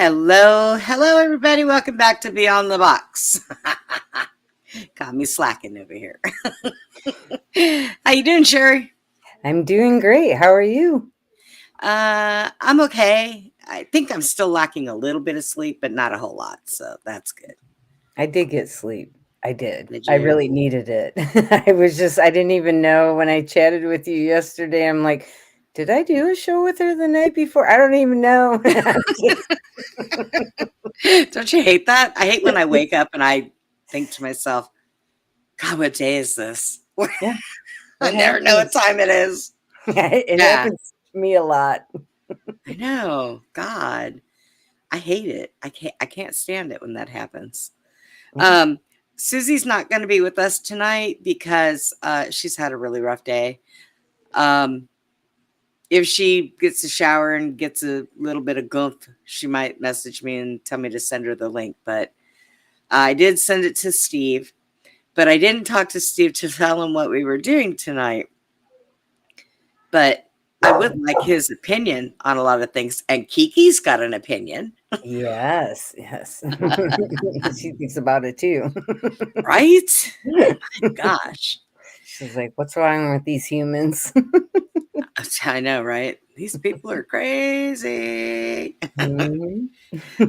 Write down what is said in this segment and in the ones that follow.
Hello, everybody. Welcome back to Beyond the Box. Got me slacking over here. How you doing, Sherry? I'm doing great. How are you? I'm okay. I think I'm still lacking a little bit of sleep, but not a whole lot, so that's good. I did get sleep. I did. Did I you? really needed it. I didn't even know when I chatted with you yesterday. I'm like, did I do a show with her the night before? I don't even know. Don't you hate that? I hate when I wake up and I think to myself, God, what day is this? Yeah, I it never know what happens. time it is. It Yeah, happens to me a lot. I know. God, I hate it. I can't stand it when that happens. Yeah. Um, Susie's not going to be with us tonight because she's had a really rough day. Um, if she gets a shower and gets a little bit of goomph, she might message me and tell me to send her the link. But I did send it to Steve, but I didn't talk to Steve to tell him what we were doing tonight. But I would like his opinion on a lot of things. And Kiki's got an opinion, Yes, yes. She thinks about it too. right? Gosh. She's like, what's wrong with these humans? I know, right? These people are crazy. Mhm.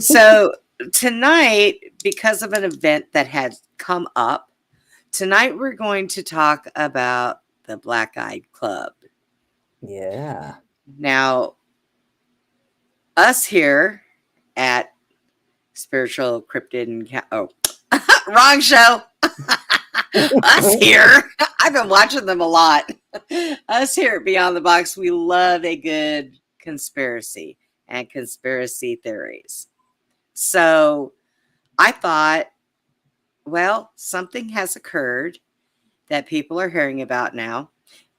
So tonight, because of an event that had come up, tonight we're going to talk about the Black Eyed Club. Yeah. Now, us here at Spiritual Cryptid wrong show. Us here, I've been watching them a lot. Us here at Beyond the Box, we love a good conspiracy and conspiracy theories. So I thought, well, something has occurred that people are hearing about now,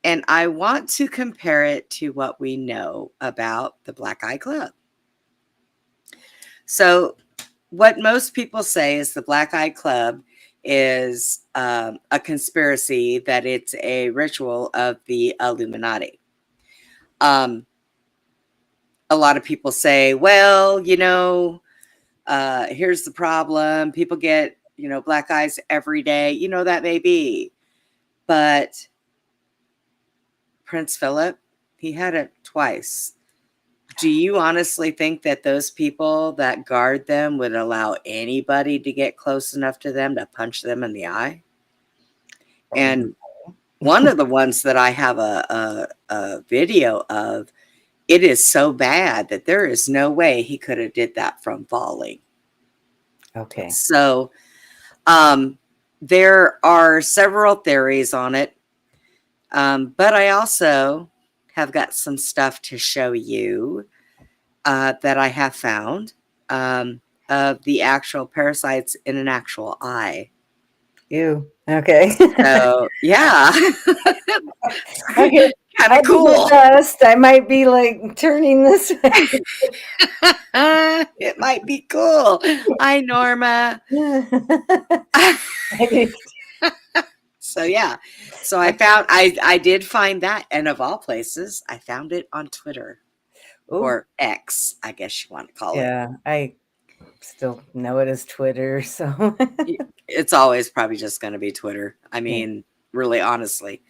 and I want to compare it to what we know about the Black Eye Club. So, what most people say is the Black Eye Club is a conspiracy, that it's a ritual of the Illuminati. Um, a lot of people say, well, here's the problem. People get, black eyes every day. That may be. But Prince Philip, he had it twice. Do you honestly think that those people that guard them would allow anybody to get close enough to them to punch them in the eye? And one of the ones that I have a video of, it is so bad that there is no way he could have did that from falling. Okay. So there are several theories on it. But I also have got some stuff to show you that I have found of the actual parasites in an actual eye. Ew. Okay. So, yeah, Okay. kind of I'll do my cool. best. I might be like turning this way. It might be cool. Hi, Norma. So, yeah. So I did find that. And of all places, I found it on Twitter, Oh, or X, I guess you want to call it. yeah. I still know it as Twitter. So, It's always probably just going to be Twitter. I yeah. mean, really, honestly.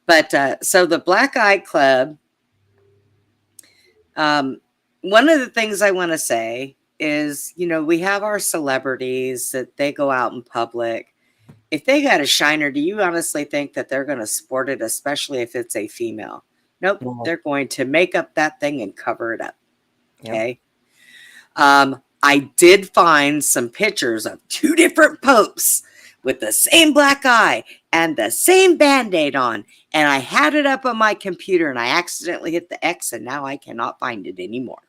But so the Black Eye Club, one of the things I want to say is, we have our celebrities that they go out in public. If they got a shiner, do you honestly think that they're going to sport it, especially if it's a female? Nope. No. They're going to make up that thing and cover it up. Yep. Okay. I did find some pictures of two different popes with the same black eye and the same band-aid on. And I had it up on my computer and I accidentally hit the X and now I cannot find it anymore.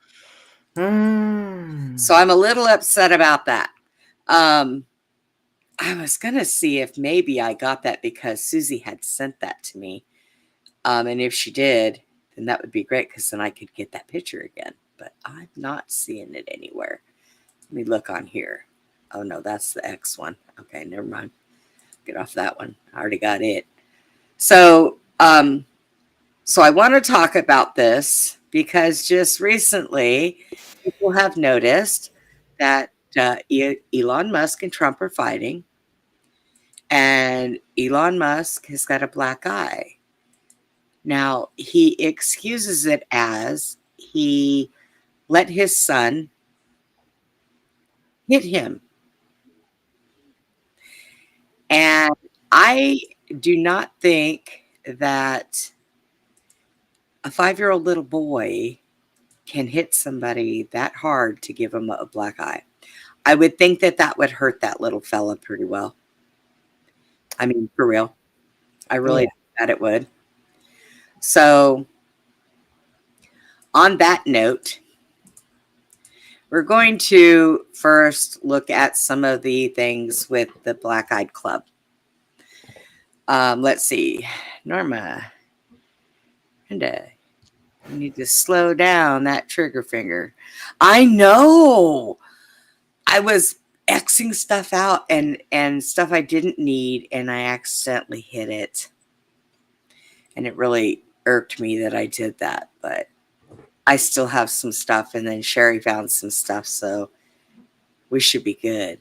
So I'm a little upset about that. I was going to see if maybe I got that because Susie had sent that to me. And if she did, then that would be great because then I could get that picture again. But I'm not seeing it anywhere. Let me look on here. Oh, no, that's the X one. Okay, never mind. Get off that one. I already got it. So I want to talk about this because just recently people have noticed that Elon Musk and Trump are fighting, and Elon Musk has got a black eye. Now, he excuses it as he let his son hit him. And I do not think that a 5-year-old little boy can hit somebody that hard to give him a black eye. I would think that that would hurt that little fella pretty well. I mean, for real. I really think that it would. So, on that note, we're going to first look at some of the things with the Black Eyed Club. Let's see. Norma. Brenda, you need to slow down that trigger finger. I know. I was Xing stuff out and stuff I didn't need, and I accidentally hit it. And it really irked me that I did that, but I still have some stuff, and then Sherry found some stuff, so we should be good.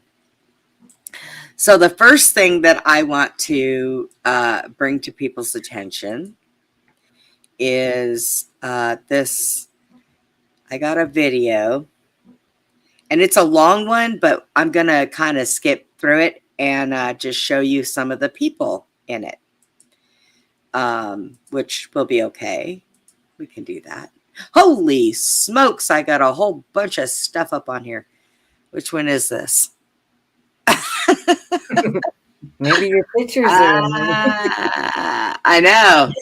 So the first thing that I want to bring to people's attention is this. I got a video, and it's a long one, but I'm going to kind of skip through it and just show you some of the people in it, which will be okay. We can do that. Holy smokes, I got a whole bunch of stuff up on here. Which one is this? Maybe your pictures are in there. I know.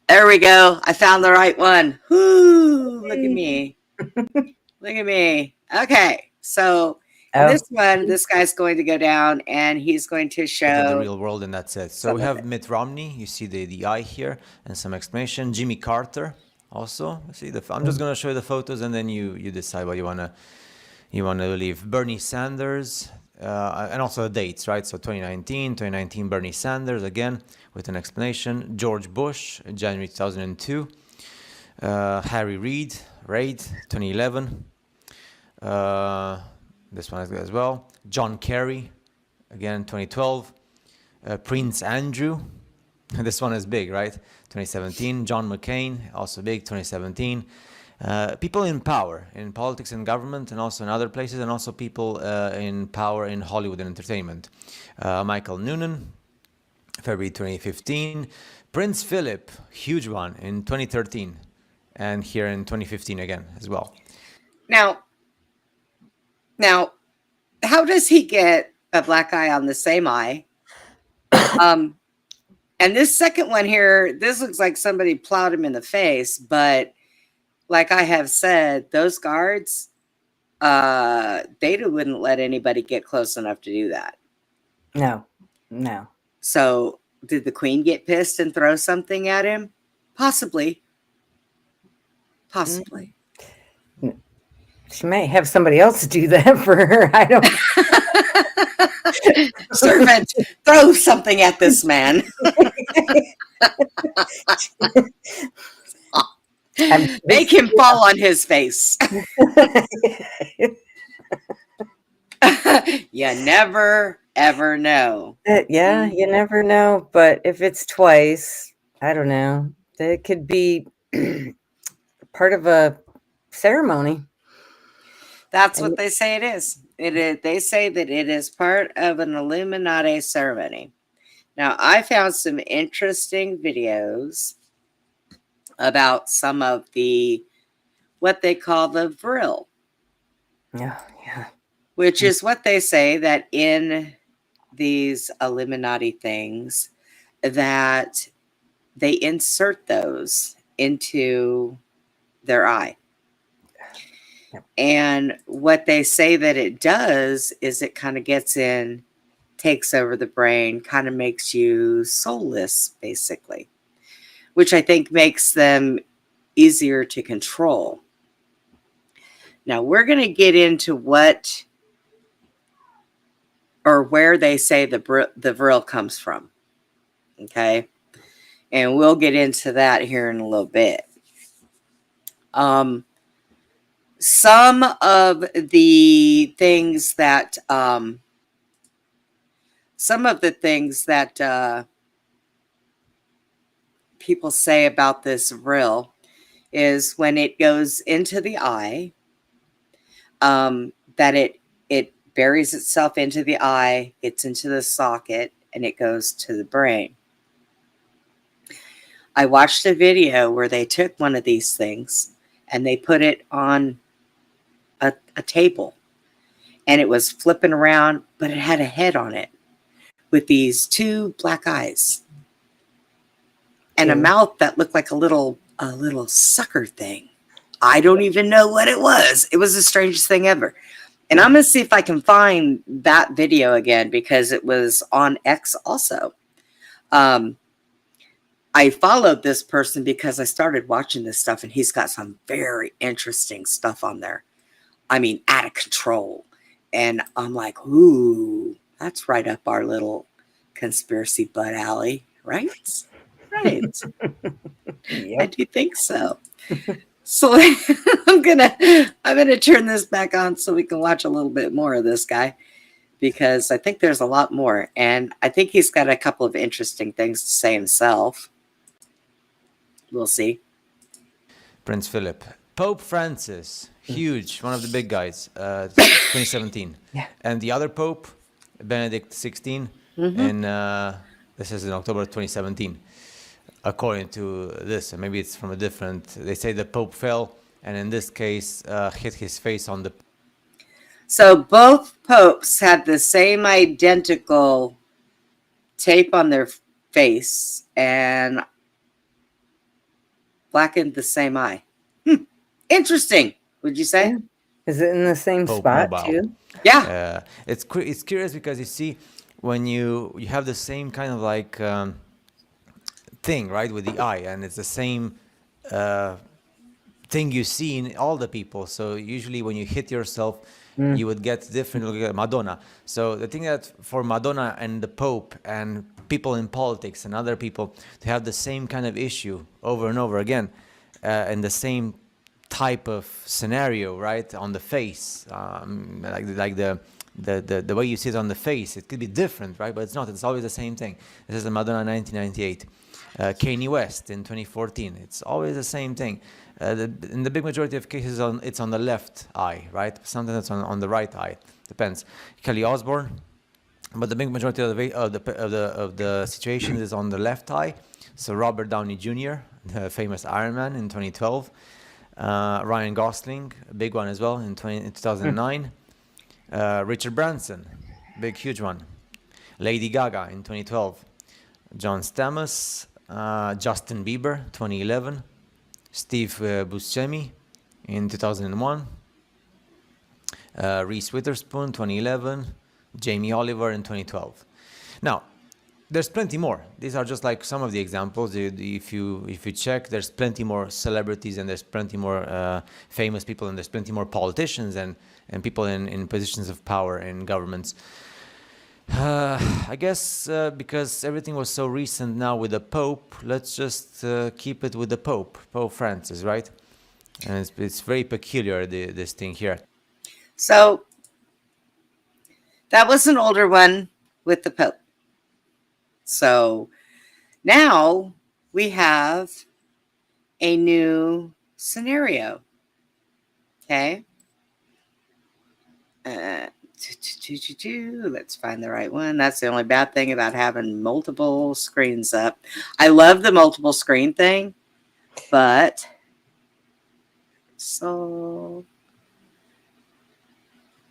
There we go. I found the right one. Whoo, look at me. Look at me. Okay, so this one, this guy's going to go down, and he's going to show the real world, and that's it. So we have Mitt Romney. You see the eye here and some explanation. Jimmy Carter also. See the. I'm just going to show you the photos, and then you decide what you want to believe. Bernie Sanders. And also the dates, right? So 2019, Bernie Sanders, again, with an explanation. George Bush, January 2002. Harry Reid, 2011. This one is good as well. John Kerry, again, 2012. Prince Andrew, this one is big, right? 2017. John McCain, also big, 2017. People in power, in politics and government, and also in other places, and also people in power in Hollywood and entertainment. Michael Noonan, February 2015. Prince Philip, huge one, in 2013. And here in 2015 again as well. Now, how does he get a black eye on the same eye? And this second one here, this looks like somebody plowed him in the face, but like I have said, those guards, they wouldn't let anybody get close enough to do that. No. So did the queen get pissed and throw something at him? Possibly. She may have somebody else do that for her. I don't. Servant, throw something at this man. Make him fall on his face. You never, ever know. Yeah, you never know. But if it's twice, I don't know. It could be part of a ceremony. That's what they say it is. They say that it is part of an Illuminati ceremony. Now, I found some interesting videos about some of what they call the vril. Yeah. Which is what they say that in these Illuminati things, that they insert those into their eye. And what they say that it does is it kind of gets in, takes over the brain, kind of makes you soulless, basically, which I think makes them easier to control. Now, we're going to get into what or where they say the vril comes from, okay? And we'll get into that here in a little bit. Some of the things that people say about this rill is when it goes into the eye, that it buries itself into the eye, gets into the socket, and it goes to the brain. I watched a video where they took one of these things and they put it on a table, and it was flipping around, but it had a head on it with these two black eyes and a Okay. mouth that looked like a little sucker thing. I don't even know what it was. It was the strangest thing ever. And I'm going to see if I can find that video again, because it was on X also. I followed this person because I started watching this stuff, and he's got some very interesting stuff on there. I mean, out of control. And I'm like, ooh, that's right up our little conspiracy butt alley, right? Right. Yep. I do think so. So I'm gonna turn this back on so we can watch a little bit more of this guy, because I think there's a lot more, and I think he's got a couple of interesting things to say himself. We'll see. Prince Philip. Pope Francis, huge, one of the big guys, 2017. Yeah. And the other Pope, Benedict XVI, and this is in October 2017. According to this, and maybe it's from a different, they say the Pope fell, and in this case, hit his face on the... So both popes had the same identical tape on their face and blackened the same eye. Interesting, would you say? Yeah. Is it in the same Pope spot Mobile. too? Yeah. It's curious because you see, when you have the same kind of like thing, right, with the eye, and it's the same thing you see in all the people. So usually when you hit yourself, you would get different. Look at Madonna. So the thing that for Madonna and the Pope and people in politics and other people to have the same kind of issue over and over again, and the same type of scenario, right, on the face, like the way you see it on the face, it could be different, right, but it's not. It's always the same thing. This is the Madonna 1998. Kanye West in 2014. It's always the same thing. In the big majority of cases, it's on the left eye, right? Sometimes it's on the right eye. Depends. Kelly Osbourne, but the big majority of the situation is on the left eye. So Robert Downey Jr., the famous Iron Man in 2012. Ryan Gosling, a big one as well in 2009. Richard Branson, big huge one. Lady Gaga in 2012. John Stamos, Justin Bieber, 2011, Steve Buscemi in 2001, Reese Witherspoon, 2011, Jamie Oliver in 2012. Now, there's plenty more. These are just like some of the examples. If you check, there's plenty more celebrities, and there's plenty more famous people, and there's plenty more politicians and people in positions of power in governments. I guess because everything was so recent now with the Pope, let's just keep it with the Pope Francis, right? And it's very peculiar, this thing here. So that was an older one with the Pope. So now we have a new scenario. Okay. Let's find the right one. That's the only bad thing about having multiple screens up. I love the multiple screen thing, but so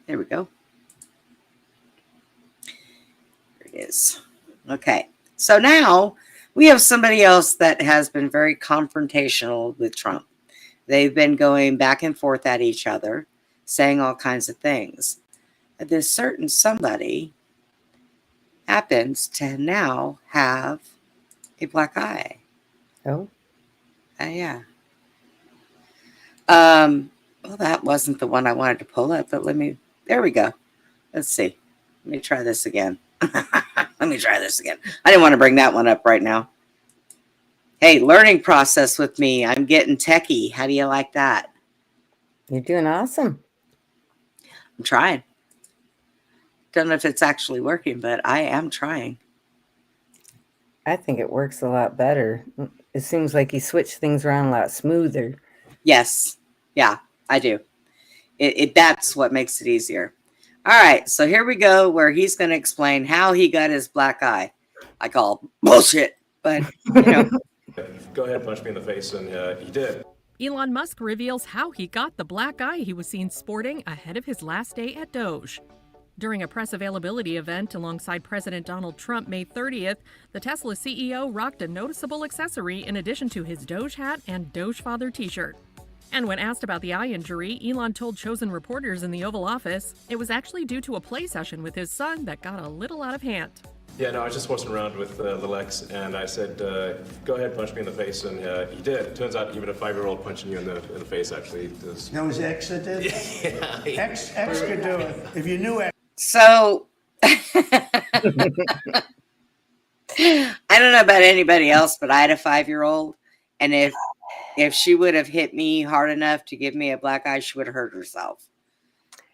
there we go. There it is. Okay. So now we have somebody else that has been very confrontational with Trump. They've been going back and forth at each other, saying all kinds of things. This certain somebody happens to now have a black eye. Oh. Yeah. Well, that wasn't the one I wanted to pull up, but there we go. Let's see. Let me try this again. Let me try this again. I didn't want to bring that one up right now. Hey, learning process with me. I'm getting techie. How do you like that? You're doing awesome. I'm trying. Don't know if it's actually working, but I am trying. I think it works a lot better. It seems like you switch things around a lot smoother. Yes. Yeah, I do. That's what makes it easier. All right, so here we go where he's going to explain how he got his black eye. I call bullshit, but you know. Go ahead, punch me in the face, and he did. Elon Musk reveals how he got the black eye he was seen sporting ahead of his last day at Doge. During a press availability event alongside President Donald Trump May 30th, the Tesla CEO rocked a noticeable accessory in addition to his Doge hat and Doge Father t-shirt. And when asked about the eye injury, Elon told chosen reporters in the Oval Office it was actually due to a play session with his son that got a little out of hand. Yeah, no, I was just horsing around with the Lex, and I said, go ahead, punch me in the face, and he did. Turns out even a 5-year-old punching you in the face actually does. That was X that did? Yeah. X could do it. If you knew X. So I don't know about anybody else, but I had a 5-year-old, and if she would have hit me hard enough to give me a black eye, she would have hurt herself.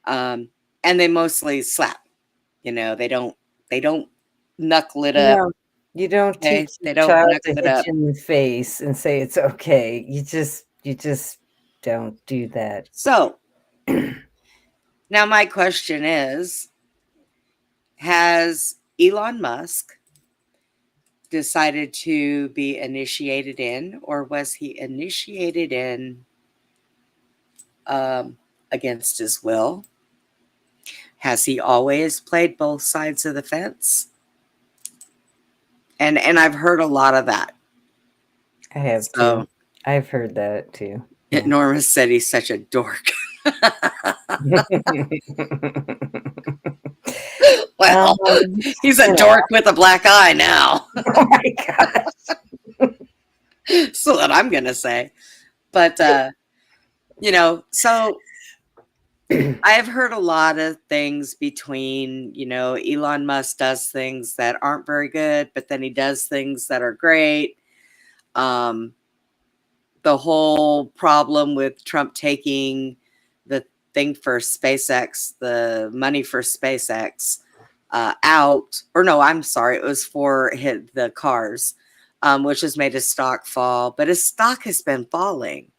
And they mostly slap. You know, they don't knuckle it up. No, you don't Okay? teach They the don't child knuckle to it hit up. you in the face and say it's okay. You just don't do that. So now my question is, has Elon Musk decided to be initiated in, or was he initiated in against his will? Has he always played both sides of the fence? And I've heard a lot of that. I have So too. I've heard that too. Norma said he's such a dork. Well, he's a dork with a black eye now. Oh my gosh. So that I'm gonna say. But you know, so I've heard a lot of things between, you know, Elon Musk does things that aren't very good, but then he does things that are great. The whole problem with Trump taking the thing for SpaceX, the money for SpaceX out, or no, I'm sorry, it was for the cars, which has made his stock fall, but his stock has been falling.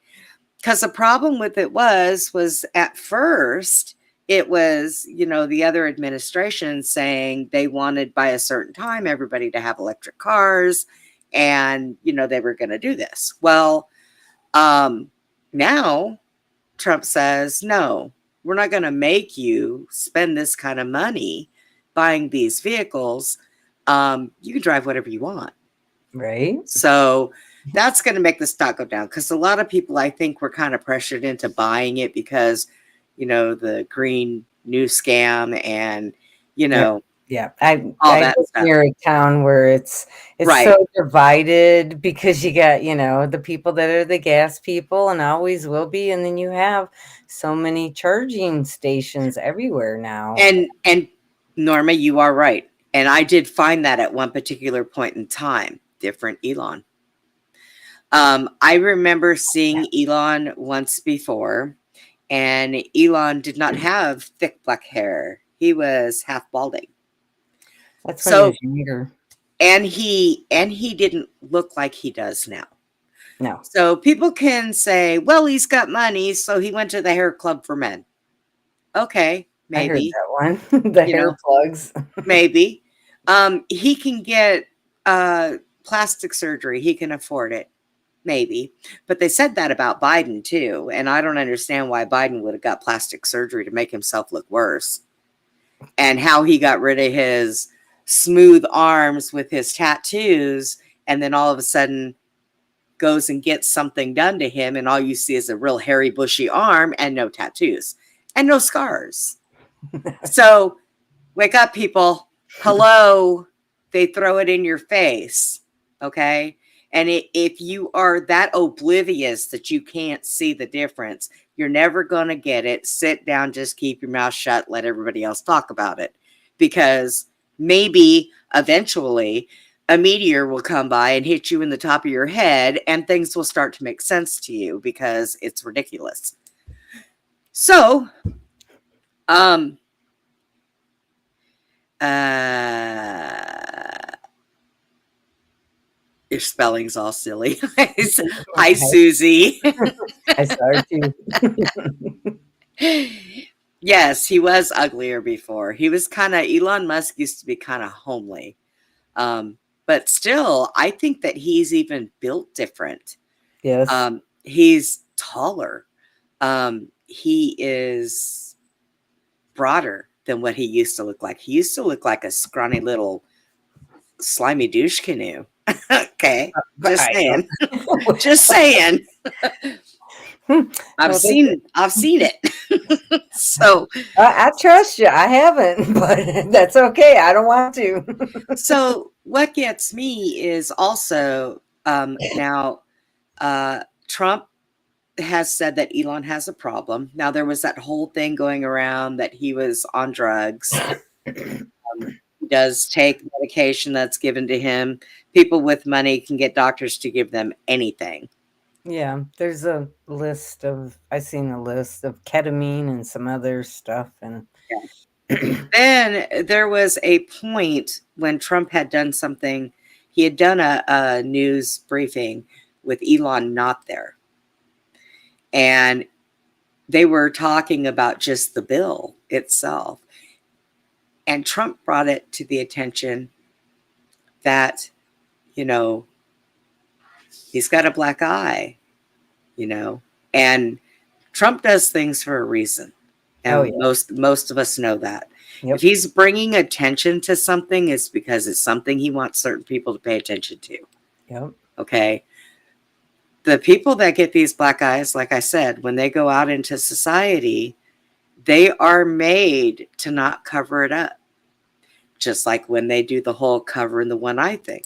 Because the problem with it was at first, it was, you know, the other administration saying they wanted by a certain time everybody to have electric cars, and, you know, they were going to do this. Well, now Trump says, no, we're not going to make you spend this kind of money buying these vehicles. You can drive whatever you want. Right. So that's going to make the stock go down, because a lot of people, I think, were kind of pressured into buying it because, you know, the green new scam and, you know, Yeah, all I that live stuff. near a town where it's Right. so divided because you got, you know, the people that are the gas people and always will be, and then you have so many charging stations everywhere now. And Norma, you are right. And I did find that at one particular point in time, different Elon. I remember seeing Elon once before, and Elon did not have thick black hair. He was half balding. That's when So- he was younger. And he didn't look like he does now. No, So people can say, well, he's got money, so he went to the hair club for men. Okay, I heard maybe. that one. The You hair know. plugs. Maybe. He can get plastic surgery. He can afford it. Maybe. But they said that about Biden too. And I don't understand why Biden would have got plastic surgery to make himself look worse. And how he got rid of his smooth arms with his tattoos, and then all of a sudden goes and gets something done to him, and all you see is a real hairy, bushy arm and no tattoos and no scars. So wake up, people. Hello. They throw it in your face. Okay. And if you are that oblivious that you can't see the difference, you're never going to get it. Sit down, just keep your mouth shut, let everybody else talk about it. Because maybe eventually a meteor will come by and hit you in the top of your head, and things will start to make sense to you because it's ridiculous. So, your spelling's all silly. Hi, Susie. I started to. Yes, he was uglier before. He was kind of, Elon Musk used to be kind of homely. But still, I think that he's even built different. Yes. He's taller. He is broader than what he used to look like. He used to look like a scrawny little slimy douche canoe. Okay, just saying. Just saying. I've seen it. So I trust you. I haven't, but that's okay. I don't want to. So what gets me is also now Trump has said that Elon has a problem. Now there was that whole thing going around that he was on drugs. He does take medication that's given to him. People with money can get doctors to give them anything. Yeah, there's a list of, I've seen a list of ketamine and some other stuff. And then there was a point when Trump had done something. He had done a news briefing with Elon not there. And they were talking about just the bill itself. And Trump brought it to the attention that, you know, he's got a black eye, you know, and Trump does things for a reason. And most of us know that. Yep. If he's bringing attention to something, it's because it's something he wants certain people to pay attention to. Yep. Okay. The people that get these black eyes, like I said, when they go out into society, they are made to not cover it up. Just like when they do the whole covering the one eye thing.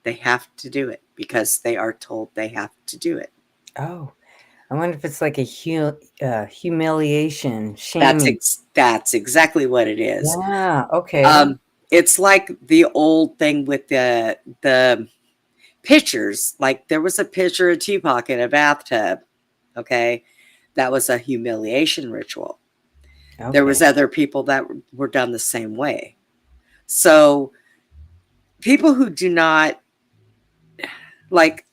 They have to do it because they are told they have to do it. Oh, I wonder if it's like a humiliation, shaming. That's exactly what it is. Yeah, okay. It's like the old thing with the pictures. Like there was a picture of Tupac in a bathtub. Okay. That was a humiliation ritual. Okay. There was other people that were done the same way. So people who do not, like,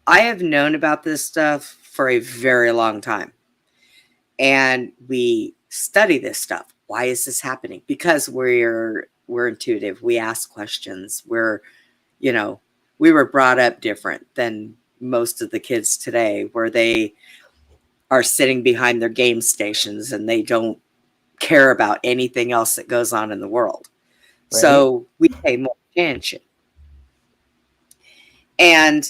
I have known about this stuff for a very long time. And we study this stuff. Why is this happening? Because we're intuitive. We ask questions. We're, you know, we were brought up different than most of the kids today, where they are sitting behind their game stations and they don't care about anything else that goes on in the world. Right. So we pay more attention. And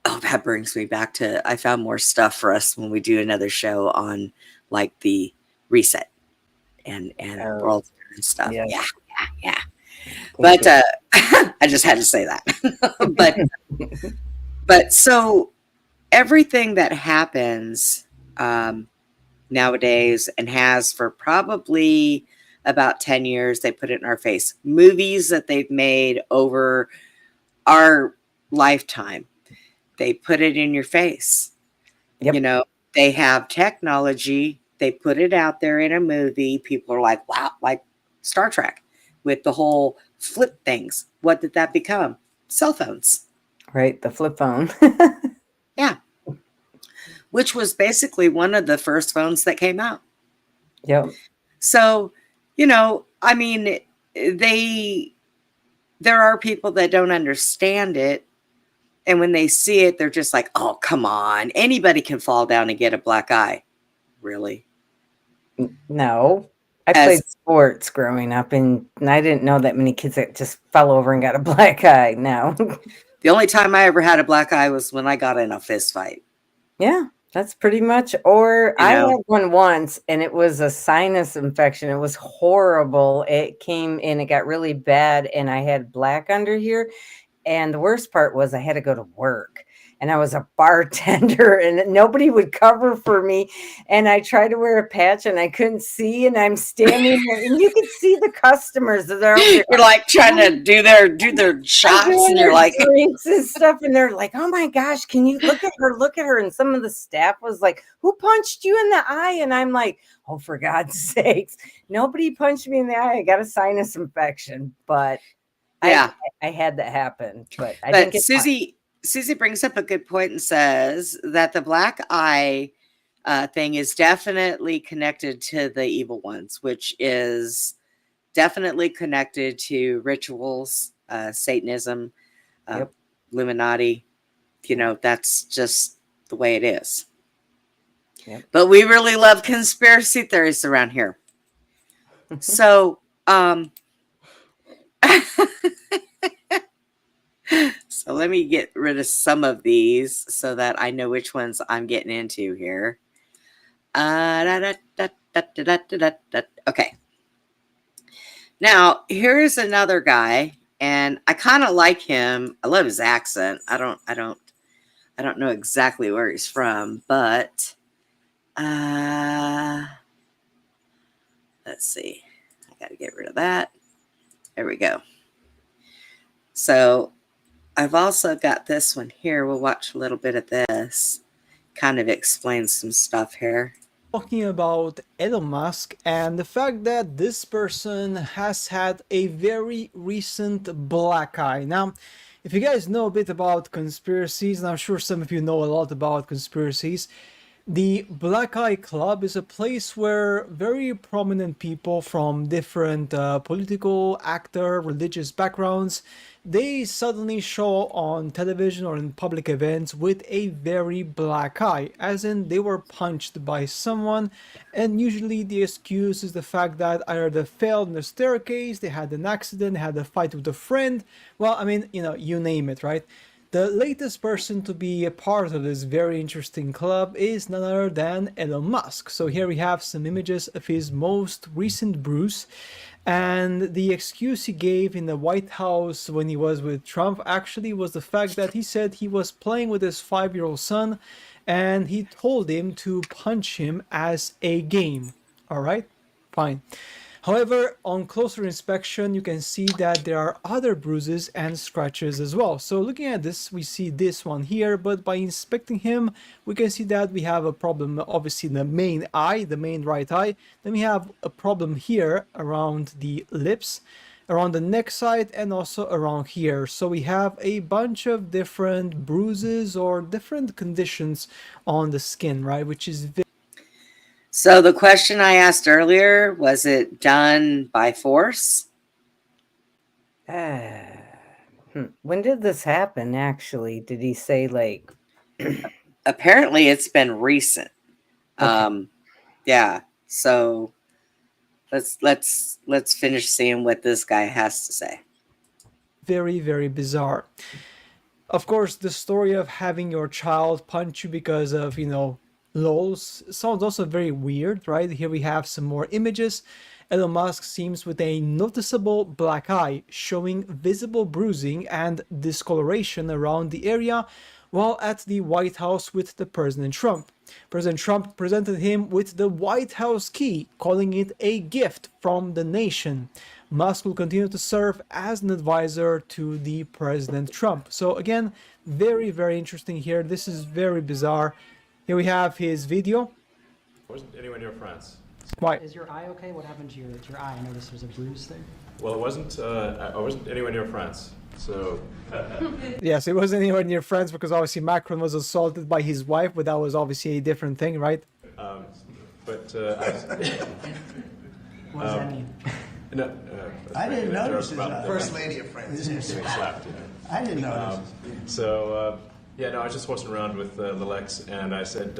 that brings me back to, I found more stuff for us when we do another show on like the reset and world and stuff. Yeah. But I just had to say that. but so everything that happens nowadays and has for probably about 10 years, they put it in our face. Movies that they've made over our lifetime, they put it in your face. Yep. You know, they have technology. They put it out there in a movie. People are like, wow, like Star Trek with the whole flip things. What did that become? Cell phones. Right. The flip phone. Yeah. Which was basically one of the first phones that came out. Yep. So, you know, I mean, there are people that don't understand it. And when they see it, they're just like, oh, come on. Anybody can fall down and get a black eye. Really? No. I played sports growing up, and I didn't know that many kids that just fell over and got a black eye. No. The only time I ever had a black eye was when I got in a fist fight. Yeah, that's pretty much. Or I had one once, and it was a sinus infection. It was horrible. It came and it got really bad, and I had black under here. And the worst part was I had to go to work. and I was a bartender, and nobody would cover for me. And I tried to wear a patch, and I couldn't see. And I'm standing there, and you could see the customers that are over there. You're like trying to do their shots, and you're like drinks and stuff, and they're like, "Oh my gosh, can you look at her? Look at her!" And some of the staff was like, "Who punched you in the eye?" And I'm like, "Oh, for God's sakes, nobody punched me in the eye. I got a sinus infection." But yeah. I had that happen. But I But didn't get Susie brings up a good point and says that the black eye thing is definitely connected to the evil ones, which is definitely connected to rituals, Satanism, Yep. Illuminati. You know, that's just the way it is. Yep. But we really love conspiracy theories around here. So, so let me get rid of some of these so that I know which ones I'm getting into here. Okay. Now, here's another guy, and I kind of like him. I love his accent. I don't know exactly where he's from, but let's see. I got to get rid of that. There we go. So I've also got this one here. We'll watch a little bit of this. Kind of explains some stuff here. Talking about Elon Musk and the fact that this person has had a very recent black eye. Now, if you guys know a bit about conspiracies, and I'm sure some of you know a lot about conspiracies, the Black Eye Club is a place where very prominent people from different political, actor, religious backgrounds, they suddenly show on television or in public events with a very black eye, as in they were punched by someone, and usually the excuse is the fact that either they fell in the staircase, they had an accident, had a fight with a friend, well, I mean, you know, you name it, right? The latest person to be a part of this very interesting club is none other than Elon Musk. So here we have some images of his most recent bruise, and the excuse he gave in the White House when he was with Trump actually was the fact that he said he was playing with his 5-year-old son and he told him to punch him as a game. All right, fine. However, on closer inspection, you can see that there are other bruises and scratches as well. So looking at this, we see this one here, but by inspecting him, we can see that we have a problem, obviously in the main eye, the main right eye. Then we have a problem here around the lips, around the neck side, and also around here. So we have a bunch of different bruises or different conditions on the skin, right? Which is very So the question I asked earlier, was it done by force? When did this happen, actually? Did he say, like... Apparently it's been recent. Okay. Yeah. So let's finish seeing what this guy has to say. very, very bizarre. Of course, the story of having your child punch you because of, you know, lols sounds also very weird, right? Here we have some more images. Elon Musk seems with a noticeable black eye, showing visible bruising and discoloration around the area while at the White House with the President Trump. President Trump presented him with the White House key, calling it a gift from the nation. Musk will continue to serve as an advisor to the President Trump. So again, very, very interesting here. This is very bizarre. Here we have his video. I wasn't anywhere near France. Why? Is your eye okay? What happened to your eye? I noticed there's a bruise there. Well, it wasn't. I wasn't anywhere near France. So Yes, it wasn't anywhere near France because obviously Macron was assaulted by his wife, but that was obviously a different thing, right? but What does that mean? no. I didn't notice his about- eye. First lady of France. Getting slapped, you know. I didn't notice. So, yeah, no, I was just horsing around with Lex, and I said,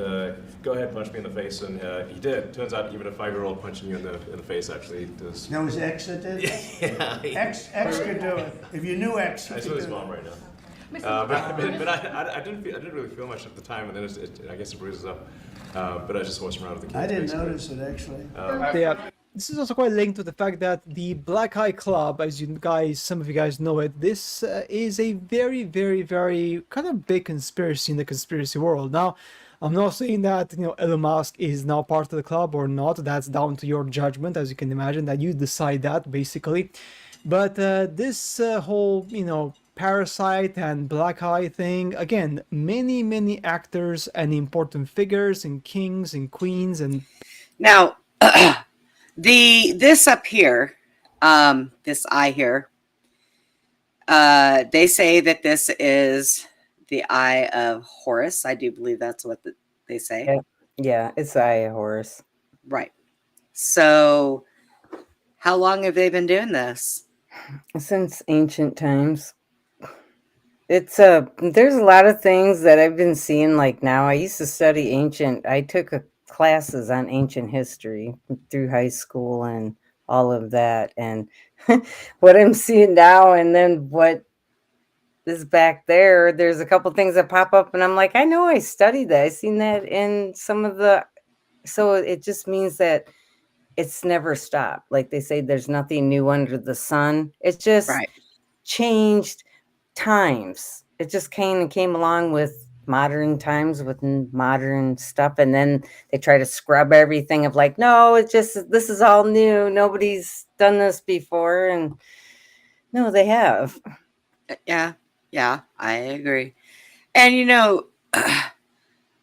go ahead, punch me in the face, and he did. Turns out even a 5-year-old punching you in the face actually does. That was X that did it? Yeah, X could do it. If you knew X, you I could saw his do mom it. right now. But I didn't really feel much at the time, and then I guess it bruises up. But I was just horsing around with the kids. I didn't basically. notice it, actually. Yeah, this is also quite linked to the fact that the Black Eye Club, as you guys, some of you guys know it, this is a very, very, very kind of big conspiracy in the conspiracy world. Now, I'm not saying that, you know, Elon Musk is now part of the club or not. That's down to your judgment, as you can imagine, that you decide that, basically. But this whole, you know, Parasite and Black Eye thing, again, many, many actors and important figures and kings and queens and... Now, this up here, this eye here, they say that this is the Eye of Horus. I do believe that's what they say. Yeah, it's the Eye of Horus. Right. So, how long have they been doing this? Since ancient times. It's there's a lot of things that I've been seeing like now. I used to study I took classes on ancient history through high school and all of that. And what I'm seeing now and then what is back there, there's a couple things that pop up and I'm like, I know I studied that. I seen that in some of so it just means that it's never stopped. Like they say, there's nothing new under the sun. It's just changed times. It just came along with modern times with modern stuff, and then they try to scrub everything of like, no, it's just this is all new. Nobody's done this before, and no, they have. Yeah, I agree. And you know,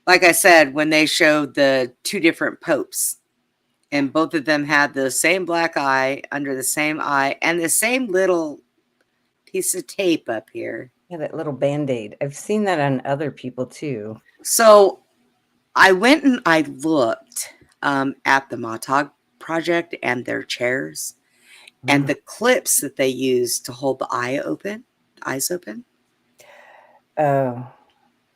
like I said, when they showed the two different popes, and both of them had the same black eye under the same eye and the same little piece of tape up here. Yeah, that little Band-Aid. I've seen that on other people too. So I went and I looked at the Montauk Project and their chairs and the clips that they use to hold the eyes open. Oh,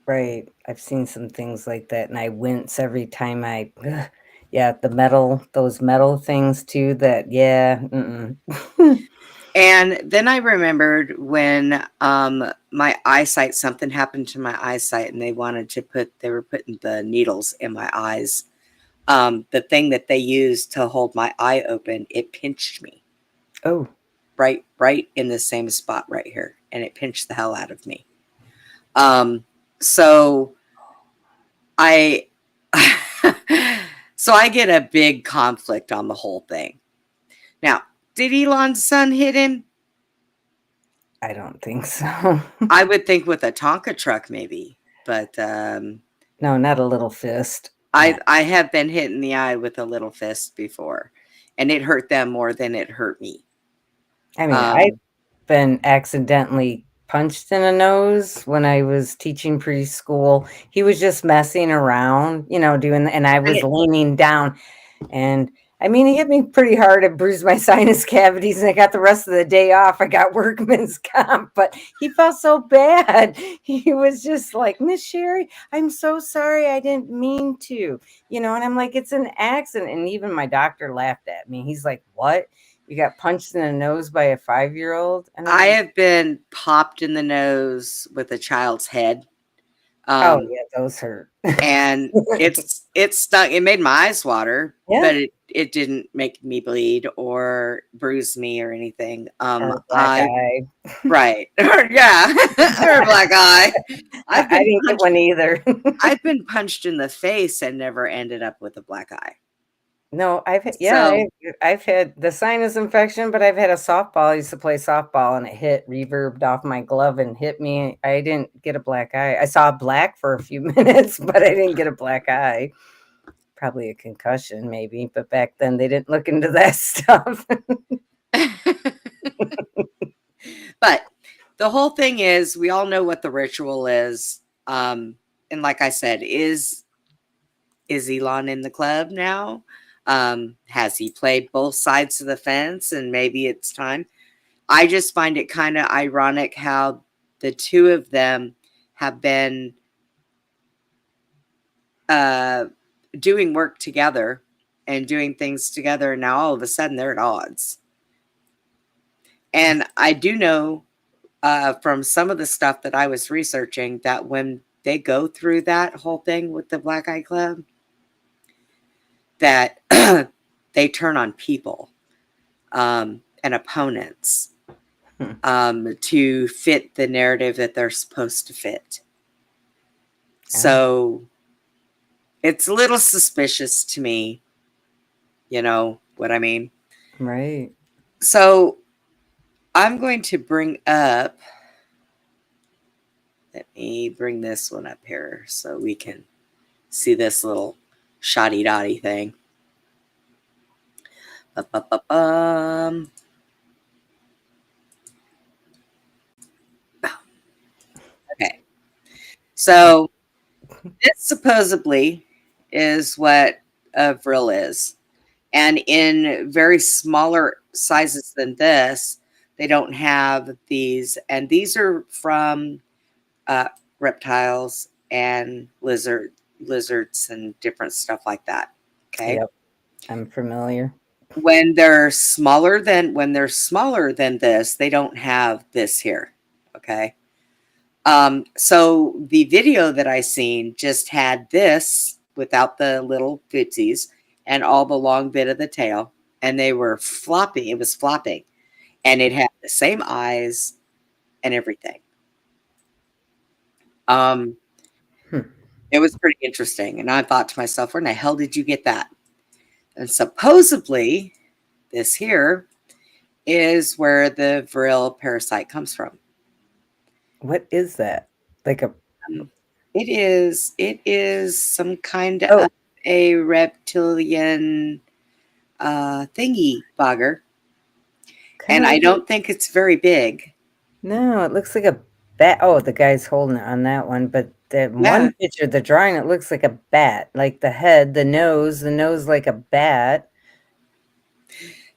right. I've seen some things like that, and I wince every time yeah, those metal things too. That And then I remembered when my eyesight, something happened to my eyesight, and they were putting the needles in my eyes. The thing that they used to hold my eye open, it pinched me. Oh, right in the same spot right here, and it pinched the hell out of me. So I get a big conflict on the whole thing. Now, did Elon's son hit him? I don't think so. I would think with a Tonka truck maybe, but no, not a little fist. I have been hit in the eye with a little fist before, and it hurt them more than it hurt me. I mean, I've been accidentally punched in the nose when I was teaching preschool. He was just messing around, and I was leaning down, and I mean, he hit me pretty hard. It bruised my sinus cavities, and I got the rest of the day off. I got workman's comp, but he felt so bad. He was just like, Miss Sherry, I'm so sorry. I didn't mean to, and I'm like, it's an accident. And even my doctor laughed at me. He's like, what? You got punched in the nose by a 5-year-old? And I have been popped in the nose with a child's head. Oh yeah, those hurt. And it stung. It made my eyes water, but it didn't make me bleed or bruise me or anything. Or black eye. Right. Yeah. Or a black eye. I didn't get one either. I've been punched in the face and never ended up with a black eye. No, I've had the sinus infection, but I've had a softball. I used to play softball, and it reverbed off my glove and hit me. I didn't get a black eye. I saw black for a few minutes, but I didn't get a black eye. Probably a concussion, maybe. But back then, they didn't look into that stuff. But the whole thing is, we all know what the ritual is. And like I said, is Elon in the club now? Has he played both sides of the fence, and maybe it's time? I just find it kind of ironic how the two of them have been doing work together and doing things together, and now all of a sudden they're at odds. And I do know from some of the stuff that I was researching that when they go through that whole thing with the Black Eye Club, that they turn on people and opponents to fit the narrative that they're supposed to fit. So it's a little suspicious to me. You know what I mean? Right. So I'm going to bring up, let me bring this one up here so we can see this little shoddy dotty thing. Okay. So this supposedly is what a vril is. And in very smaller sizes than this, they don't have these. And these are from reptiles and lizards and different stuff like that. Okay. Yep. I'm familiar. When they're smaller than this, they don't have this here. Okay. So the video that I seen just had this without the little footsies and all the long bit of the tail, and they were flopping. It was flopping, and it had the same eyes and everything. It was pretty interesting, and I thought to myself, where in the hell did you get that? And supposedly, this here is where the vril parasite comes from. What is that? Like a It is some kind of a reptilian thingy bogger. And I don't think it's very big. No, it looks like a bat. Oh, the guy's holding it on that one, but the one picture, the drawing, it looks like a bat, like the head, the nose like a bat.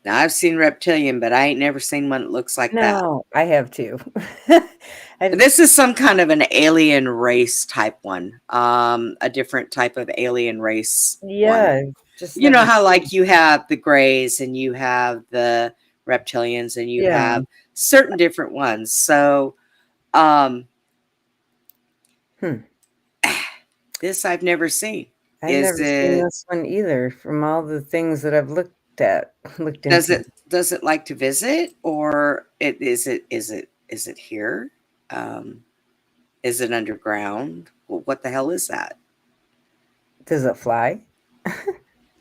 Now I've seen reptilian, but I ain't never seen one that looks like that. No, I have too. This is some kind of an alien race type one. A different type of alien race. Yeah. Just you know how like you have the grays and you have the reptilians and you have certain different ones. So this I've never seen. I've never seen this one either from all the things that I've looked into. Does it like to visit, or is it here? Is it underground? Well, what the hell is that? Does it fly?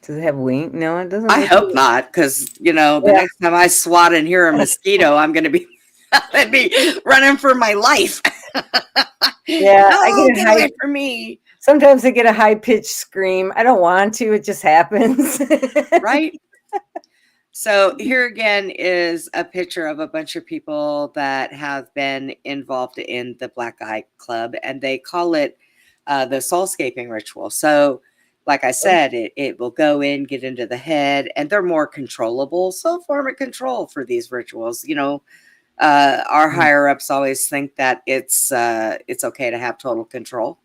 Does it have wings? No, it doesn't. I hope not, because the next time I swat and hear a mosquito, I'm going to be I'd be running for my life. Yeah, no, get away from me. Sometimes I get a high pitched scream. I don't want to. It just happens. Right. So here again is a picture of a bunch of people that have been involved in the Black Eye Club, and they call it the soulscaping ritual. So like I said, it will go in, get into the head, and they're more controllable. So form of control for these rituals. Our higher ups always think that it's okay to have total control.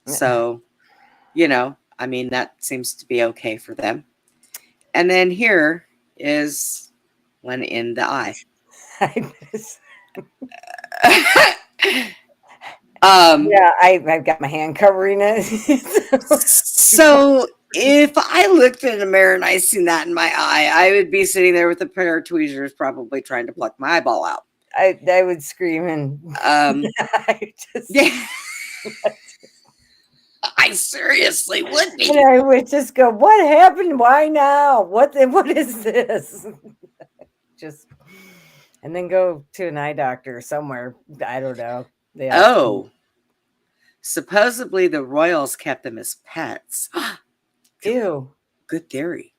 So, I mean, that seems to be okay for them. And then here is one in the eye. Yeah, I've got my hand covering it. So if I looked in a mirror and I seen that in my eye, I would be sitting there with a pair of tweezers probably trying to pluck my eyeball out. I would scream and yeah. I seriously would be. And I would just go, what happened? Why now? What is this? And then go to an eye doctor somewhere. I don't know. Supposedly the royals kept them as pets. Ew. Good theory.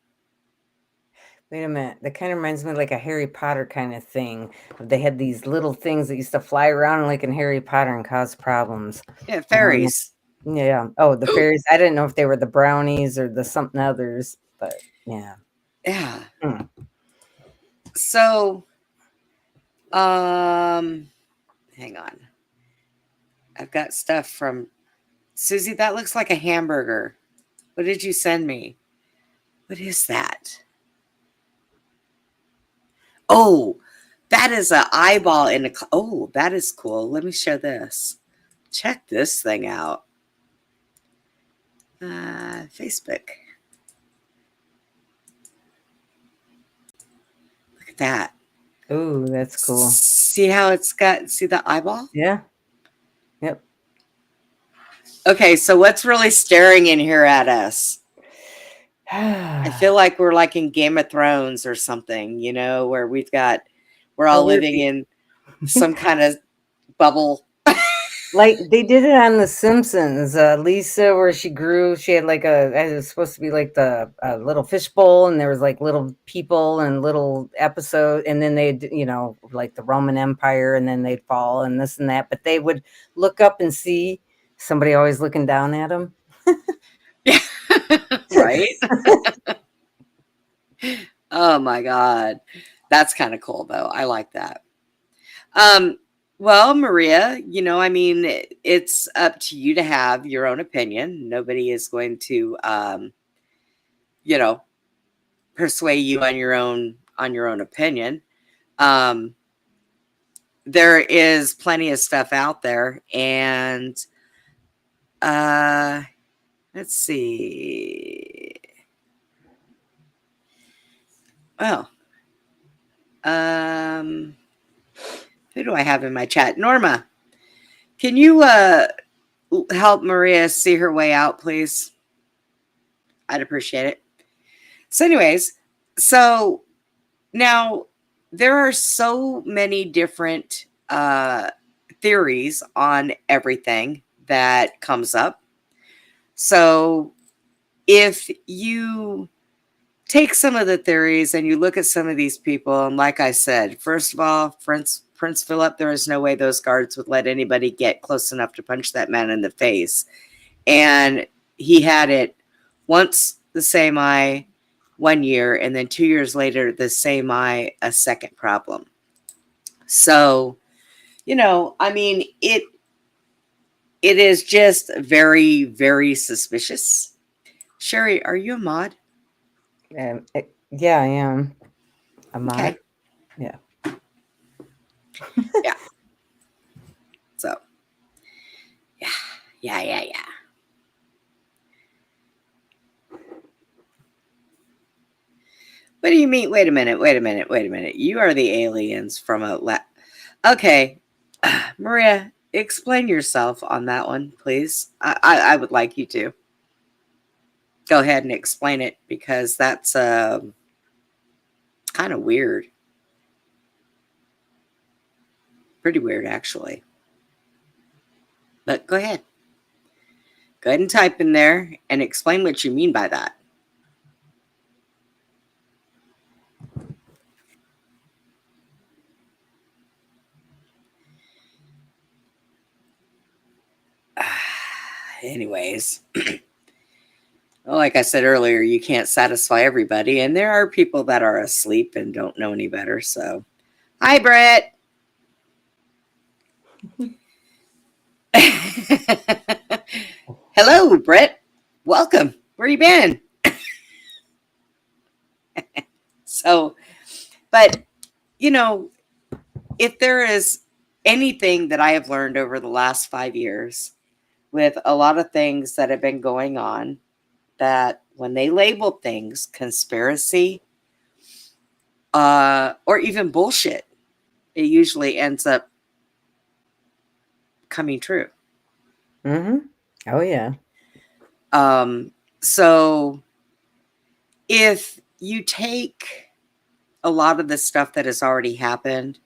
Wait a minute. That kind of reminds me of like a Harry Potter kind of thing. They had these little things that used to fly around like in Harry Potter and cause problems. Yeah, fairies. Yeah. Oh, the fairies. I didn't know if they were the brownies or the something others, but yeah. Yeah. So, hang on. I've got stuff from Susie. That looks like a hamburger. What did you send me? What is that? Oh, that is an eyeball in a. Oh, that is cool. Let me show this. Check this thing out. Facebook. that. Ooh, that's cool. See how it's got, see the eyeball? Yeah. Yep. Okay, so what's really staring in here at us? I feel like we're like in Game of Thrones or something, you know, where we're all living in some kind of bubble. Like they did it on The Simpsons. Lisa, where she had like it was supposed to be like the little fishbowl, and there was like little people and little episode, and then they'd, you know, like the Roman Empire, and then they'd fall and this and that. But they would look up and see somebody always looking down at them. Right? Oh my God. That's kind of cool though. I like that. Well, Maria, you know, I mean, it's up to you to have your own opinion. Nobody is going to, you know, persuade you on your own opinion. There is plenty of stuff out there, and let's see. Well, who do I have in my chat? Norma, can you help Maria see her way out, please? I'd appreciate it. So anyways, so now there are so many different theories on everything that comes up. So if you take some of the theories and you look at some of these people, and like I said, first of all, Prince Philip, there is no way those guards would let anybody get close enough to punch that man in the face. And he had it once the same eye 1 year, and then 2 years later, the same eye, a second problem. So, you know, I mean, it is just very, very suspicious. Sherry, are you a mod? Yeah, I am. A mod? Okay. Yeah. Yeah. So, yeah. What do you mean? Wait a minute. You are the aliens from a Okay. Maria, explain yourself on that one, please. I would like you to. Go ahead and explain it, because that's kind of weird. Pretty weird, actually. But go ahead. Go ahead and type in there and explain what you mean by that. Anyways, like I said earlier, you can't satisfy everybody, and there are people that are asleep and don't know any better. So, hi, Brett. Hello, Brett. Welcome. Where you been? So, but you know, if there is anything that I have learned over the last 5 years with a lot of things that have been going on, that when they label things conspiracy or even bullshit, it usually ends up coming true. Mm-hmm. Oh, yeah. So if you take a lot of the stuff that has already happened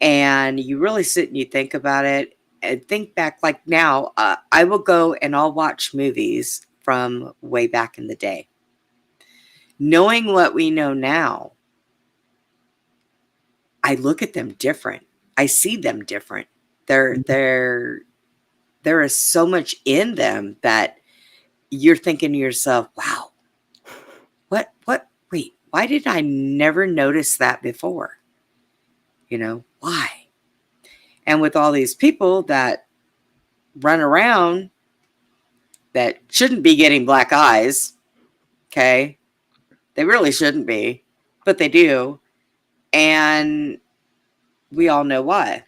and you really sit and you think about it and think back, like now, I will go and I'll watch movies from way back in the day. Knowing what we know now, I look at them different. I see them different. There is so much in them that you're thinking to yourself, wow, wait, why did I never notice that before? You know, why? And with all these people that run around that shouldn't be getting black eyes, okay? They really shouldn't be, but they do. And we all know why.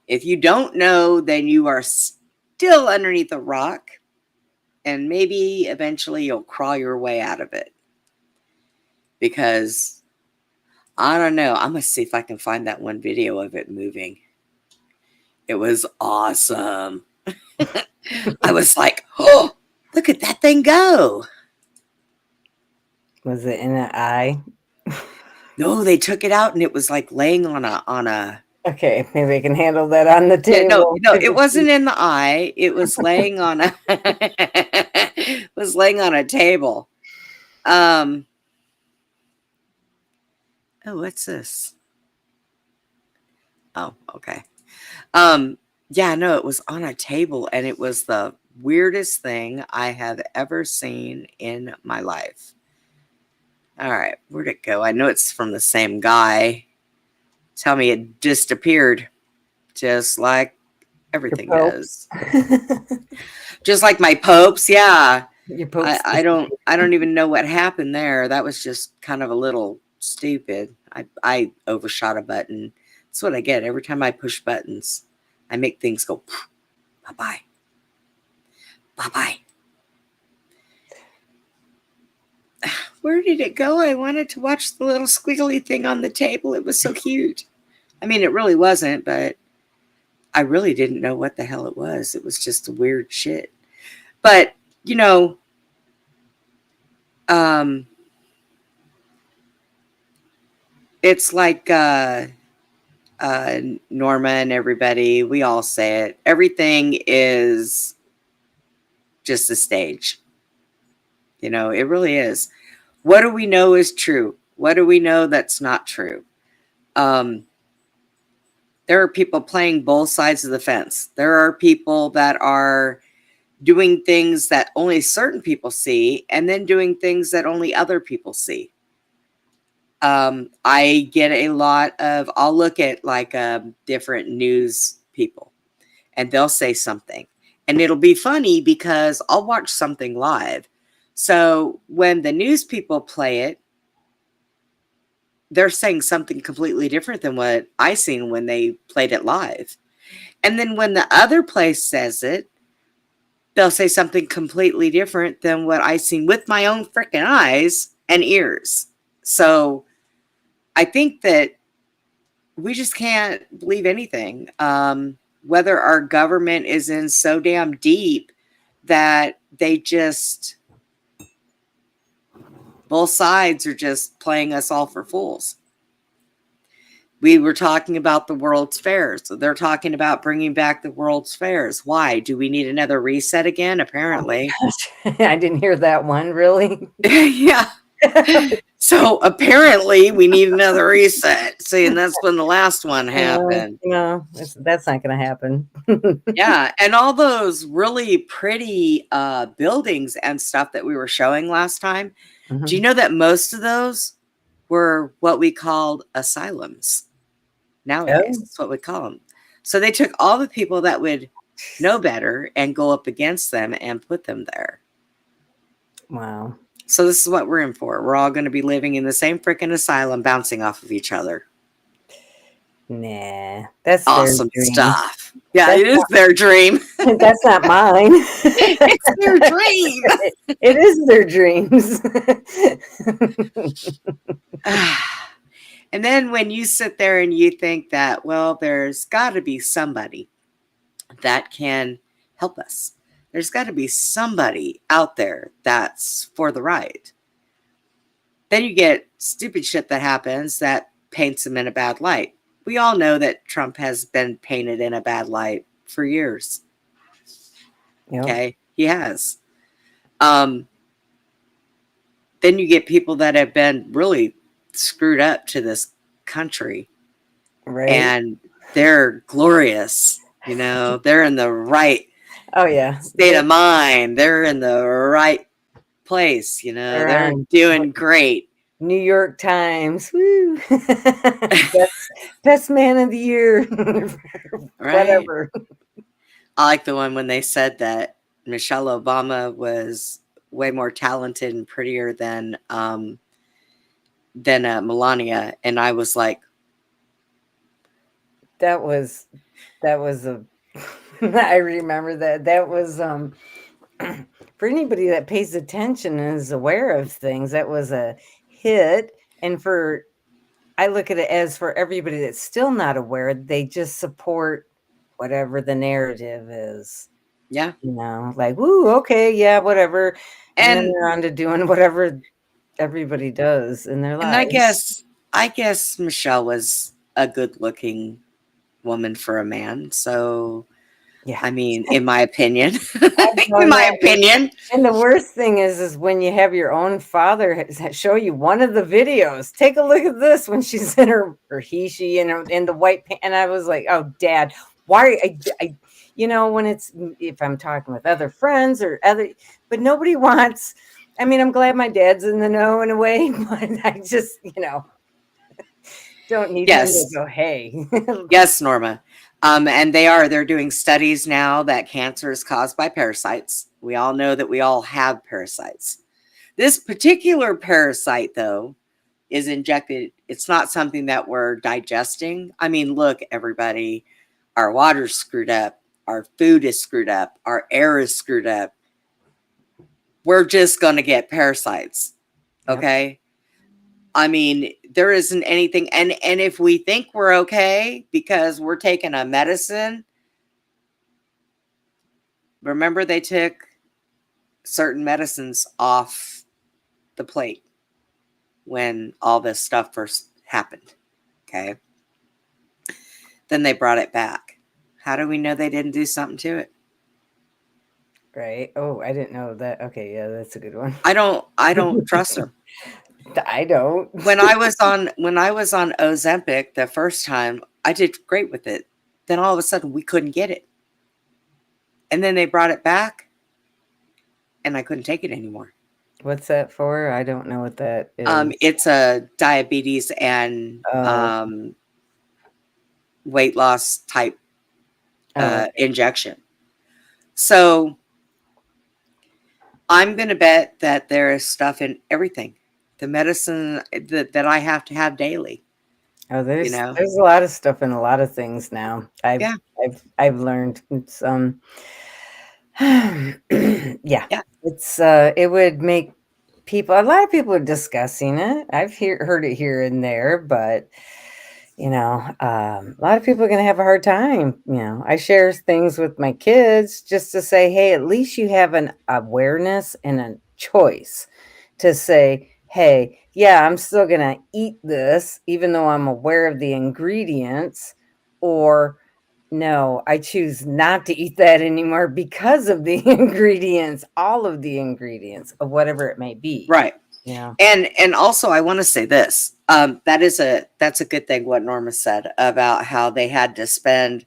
If you don't know, then you are still underneath a rock, and maybe eventually you'll crawl your way out of it. Because I don't know. I'm gonna see if I can find that one video of it moving. It was awesome. I was like, oh, look at that thing go. Was it in an eye? No, they took it out and it was like laying on a Okay, maybe I can handle that on the yeah, table. no, it wasn't in the eye. It was laying on a it was laying on a table. Oh, what's this? Oh, okay. Yeah, no, it was on a table and it was the weirdest thing I have ever seen in my life. All right, where'd it go? I know it's from the same guy. Tell me it disappeared, just like everything does. Just like my popes, yeah. Your popes. I don't even know what happened there. That was just kind of a little stupid. I overshot a button. That's what I get every time I push buttons. I make things go bye-bye. Bye-bye. Where did it go? I wanted to watch the little squiggly thing on the table. It was so cute. I mean, it really wasn't, but I really didn't know what the hell it was. It was just a weird shit. But, you know, it's like Norma and everybody, we all say it. Everything is just a stage. You know, it really is. What do we know is true? What do we know that's not true? There are people playing both sides of the fence. There are people that are doing things that only certain people see and then doing things that only other people see. I get a lot of, I'll look at like different news people and they'll say something and it'll be funny because I'll watch something live. So when the news people play it, they're saying something completely different than what I seen when they played it live. And then when the other place says it, they'll say something completely different than what I seen with my own freaking eyes and ears. So I think that we just can't believe anything. Whether our government is in so damn deep that they just, both sides are just playing us all for fools. We were talking about the World's Fairs. So they're talking about bringing back the World's Fairs. Why? Do we need another reset again? Apparently. I didn't hear that one, really. Yeah. So apparently we need another reset. See, and that's when the last one happened. No, that's not going to happen. Yeah. And all those really pretty buildings and stuff that we were showing last time. Mm-hmm. Do you know that most of those were what we called asylums? Nowadays, that's what we call them. So they took all the people that would know better and go up against them and put them there. Wow. So this is what we're in for. We're all going to be living in the same freaking asylum, bouncing off of each other. Nah, that's awesome their dream. Stuff. Yeah, it is their dream. That's not mine. It's their dream. It is their dreams. And then when you sit there and you think that, well, there's got to be somebody that can help us. There's got to be somebody out there that's for the right. Then you get stupid shit that happens that paints them in a bad light. We all know that Trump has been painted in a bad light for years. Yep. Okay, he has. Then you get people that have been really screwed up to this country. Right. And they're glorious. You know, they're in the right state of mind. They're in the right place. You know, they're doing great. New York Times. Woo. best man of the year. Whatever. I like the one when they said that Michelle Obama was way more talented and prettier than Melania, and I was like, that was a I remember that was for anybody that pays attention and is aware of things, that was a hit. And for I look at it as for everybody that's still not aware, they just support whatever the narrative is. Yeah. You know, like, woo, okay, yeah, whatever. And then And they're on to doing whatever everybody does in their and lives. I guess Michelle was a good looking woman for a man. So Yeah. I mean, in my opinion. known In my that. opinion. And the worst thing is when you have your own father show you one of the videos. Take a look at this when she's in her, or she in the white pants. And I was like, oh, Dad, why? You know, when it's, if I'm talking with other friends or other, but nobody wants, I mean, I'm glad my dad's in the know in a way, but I just, you know, don't need him to go, hey. Yes, Norma. And they're doing studies now that cancer is caused by parasites. We all know that we all have parasites. This particular parasite, though, is injected. It's not something that we're digesting. I mean, look, everybody, our water's screwed up. Our food is screwed up. Our air is screwed up. We're just going to get parasites. Okay. I mean, there isn't anything. And if we think we're okay because we're taking a medicine, remember they took certain medicines off the plate when all this stuff first happened. Okay. Then they brought it back. How do we know they didn't do something to it? Right. Oh, I didn't know that. Okay. Yeah, that's a good one. I don't trust them. I don't. When I was on Ozempic the first time, I did great with it. Then all of a sudden we couldn't get it. And then they brought it back and I couldn't take it anymore. What's that for? I don't know what that is. It's a diabetes and weight loss type injection. So I'm going to bet that there is stuff in everything. The medicine that I have to have daily. Oh, there's a lot of stuff in a lot of things now. I've learned it's it's it would make people, a lot of people are discussing it. I've heard it here and there, but you know, a lot of people are going to have a hard time. You know, I share things with my kids just to say, hey, at least you have an awareness and a choice to say, hey, yeah, I'm still going to eat this, even though I'm aware of the ingredients, or no, I choose not to eat that anymore because of the ingredients, all of the ingredients of whatever it may be. Right. Yeah. And also I want to say this. That's a good thing what Norma said about how they had to spend,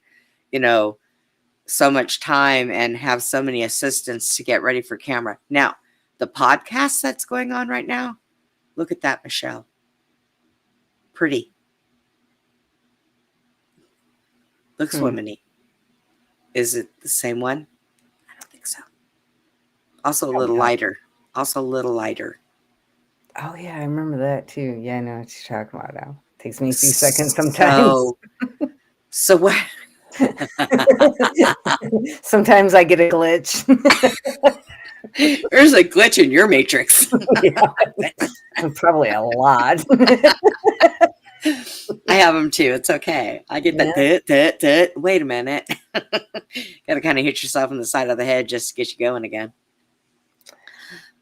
so much time and have so many assistants to get ready for camera. Now, the podcast that's going on right now, look at that, Michelle. Pretty. Looks womany. Is it the same one? I don't think so. Also a little lighter. Oh yeah, I remember that too. Yeah, I know what you're talking about now. Takes me a few seconds sometimes. So what? Sometimes I get a glitch. There's a glitch in your matrix. Yeah, probably a lot. I have them too. It's okay. I get that. Wait a minute. Got to kind of hit yourself in the side of the head just to get you going again.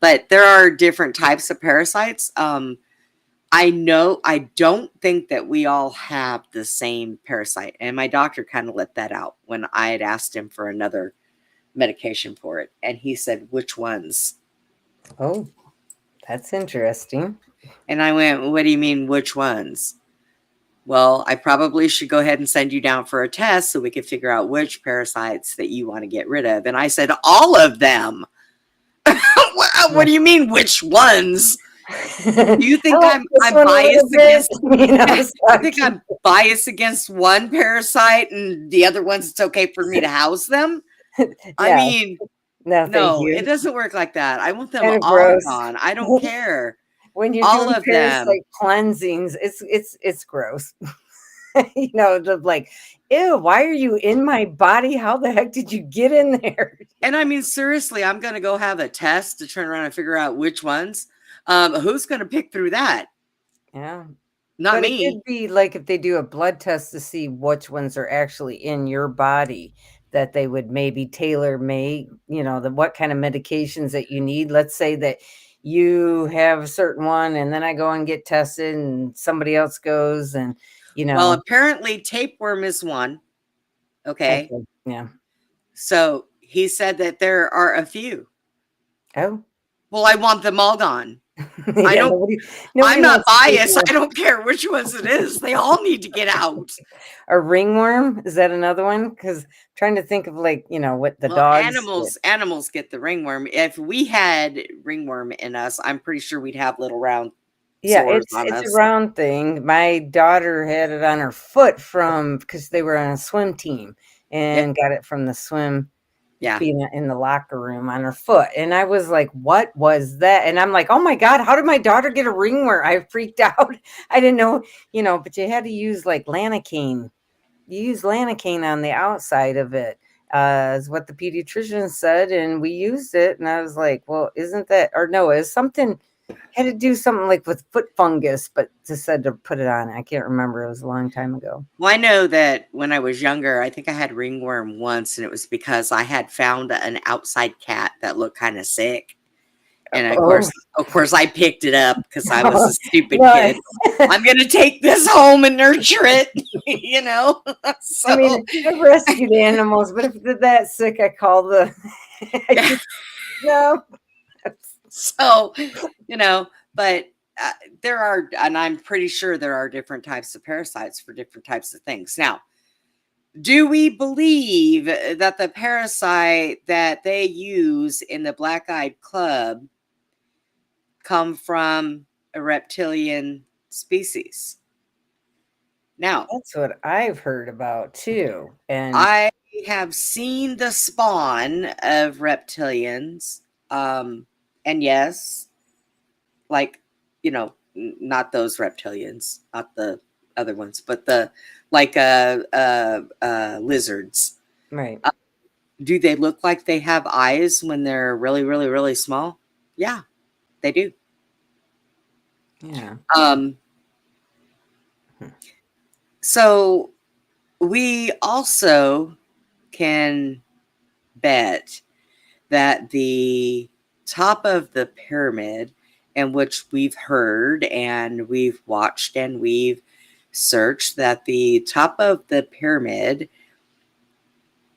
But there are different types of parasites. I don't think that we all have the same parasite. And my doctor kind of let that out when I had asked him for another medication for it. And he said, which ones? Oh, that's interesting. And I went, what do you mean, which ones? Well, I probably should go ahead and send you down for a test so we can figure out which parasites that you want to get rid of. And I said, all of them. What do you mean, which ones? Do you think I'm biased against? I think I'm biased against one parasite, and the other ones it's okay for me to house them. I mean, no, it doesn't work like that. I want them all gone. I don't care. When you're all doing of parasite cleansings, it's gross. Like, ew, why are you in my body? How the heck did you get in there? And I mean, seriously, I'm going to go have a test to turn around and figure out which ones. Who's going to pick through that? Yeah. Not But it me. could be like if they do a blood test to see which ones are actually in your body, that they would maybe tailor make, what kind of medications that you need. Let's say that you have a certain one, and then I go and get tested, and somebody else goes, and Well, apparently tapeworm is one. Okay. okay, yeah. So he said that there are a few. Oh, Well, I want them all gone. I yeah, don't. nobody I'm not wants to take biased. I don't care which ones it is. They all need to get out. a ringworm. Is that another one? Because I'm trying to think of what the Well, dogs get. animals get the ringworm. If we had ringworm in us, I'm pretty sure we'd have little round Yeah, sores it's on it's a us. round thing. My daughter had it on her foot because they were on a swim team and got it from the swim Yeah. being in the locker room on her foot. And I was like, what was that? And I'm like, oh my God, how did my daughter get a ringworm? I freaked out. I didn't know, but you had to use like lanacane. You use lanacane on the outside of it, is what the pediatrician said. And we used it. And I was like, well, isn't that, or no, is something had to do something like with foot fungus, but just said to put it on. I can't remember. It was a long time ago. Well, I know that when I was younger, I think I had ringworm once, and it was because I had found an outside cat that looked kind of sick. And of course, I picked it up because I was a stupid kid. I'm going to take this home and nurture it, So, I mean, I've rescued animals, but if they're that sick, I call the. No. So, but there are, and I'm pretty sure there are different types of parasites for different types of things. Now, do we believe that the parasite that they use in the Black-Eyed Club come from a reptilian species? Now, That's what I've heard about too. And I have seen the spawn of reptilians. And yes, like, not those reptilians, not the other ones, but the lizards. right. Do they look like they have eyes when they're really, really, really small? Yeah, they do. Yeah. So we also can bet that the top of the pyramid, in which we've heard and we've watched and we've searched, that the top of the pyramid,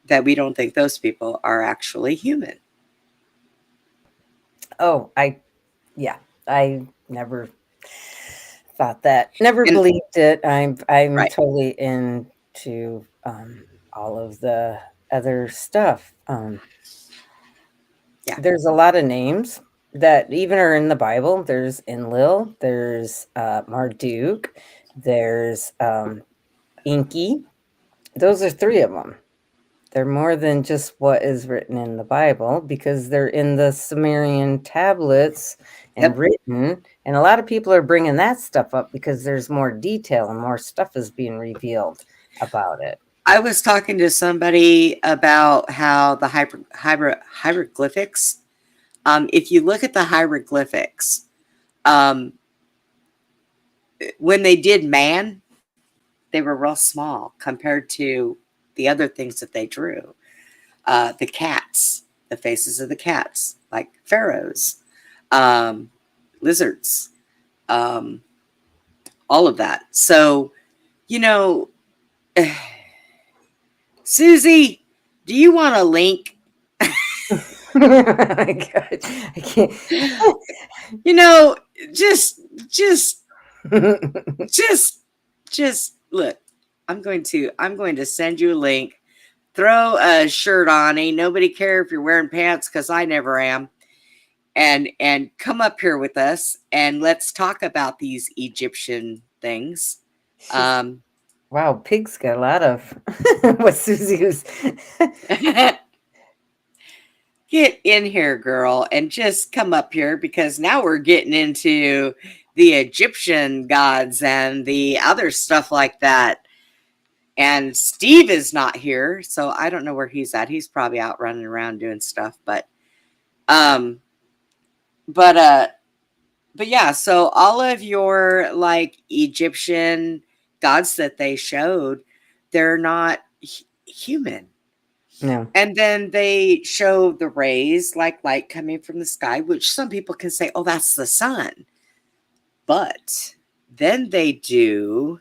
that we don't think those people are actually human. Oh, I never thought that. Never believed it. I'm Right. totally into all of the other stuff. Yeah. There's a lot of names that even are in the Bible. There's Enlil, there's Marduk, there's Inky. Those are three of them. They're more than just what is written in the Bible because they're in the Sumerian tablets and written. And a lot of people are bringing that stuff up because there's more detail and more stuff is being revealed about it. I was talking to somebody about how the hieroglyphics, if you look at the hieroglyphics, when they did man, they were real small compared to the other things that they drew. The cats, the faces of the cats, like pharaohs, lizards, all of that. So, Susie, do you want a link? Oh my God. I can't. Just look. I'm going to send you a link. Throw a shirt on. Ain't nobody care if you're wearing pants, because I never am. And come up here with us and let's talk about these Egyptian things. Wow, pigs got a lot of what Susie was. Get in here, girl, and just come up here, because now we're getting into the Egyptian gods and the other stuff like that. And Steve is not here, so I don't know where he's at. He's probably out running around doing stuff, but but yeah, so all of your like Egyptian gods that they showed, they're not human. No. And then they show the rays like light coming from the sky, which some people can say, oh, that's the sun. But then they do.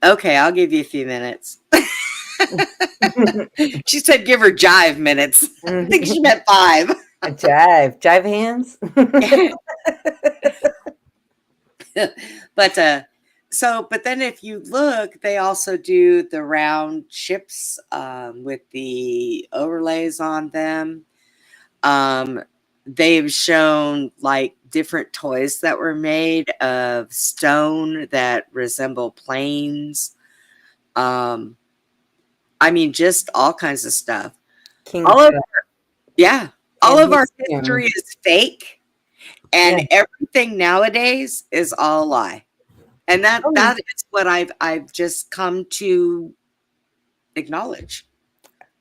Okay, I'll give you a few minutes. She said give her jive minutes. I think she meant 5. Jive hands. But but then if you look, they also do the round ships with the overlays on them. They've shown like different toys that were made of stone that resemble planes. I mean, just all kinds of stuff. King All of Tut. Yeah, all And of our he's- history is fake, and Yeah. everything nowadays is all a lie. And that is what I've just come to acknowledge.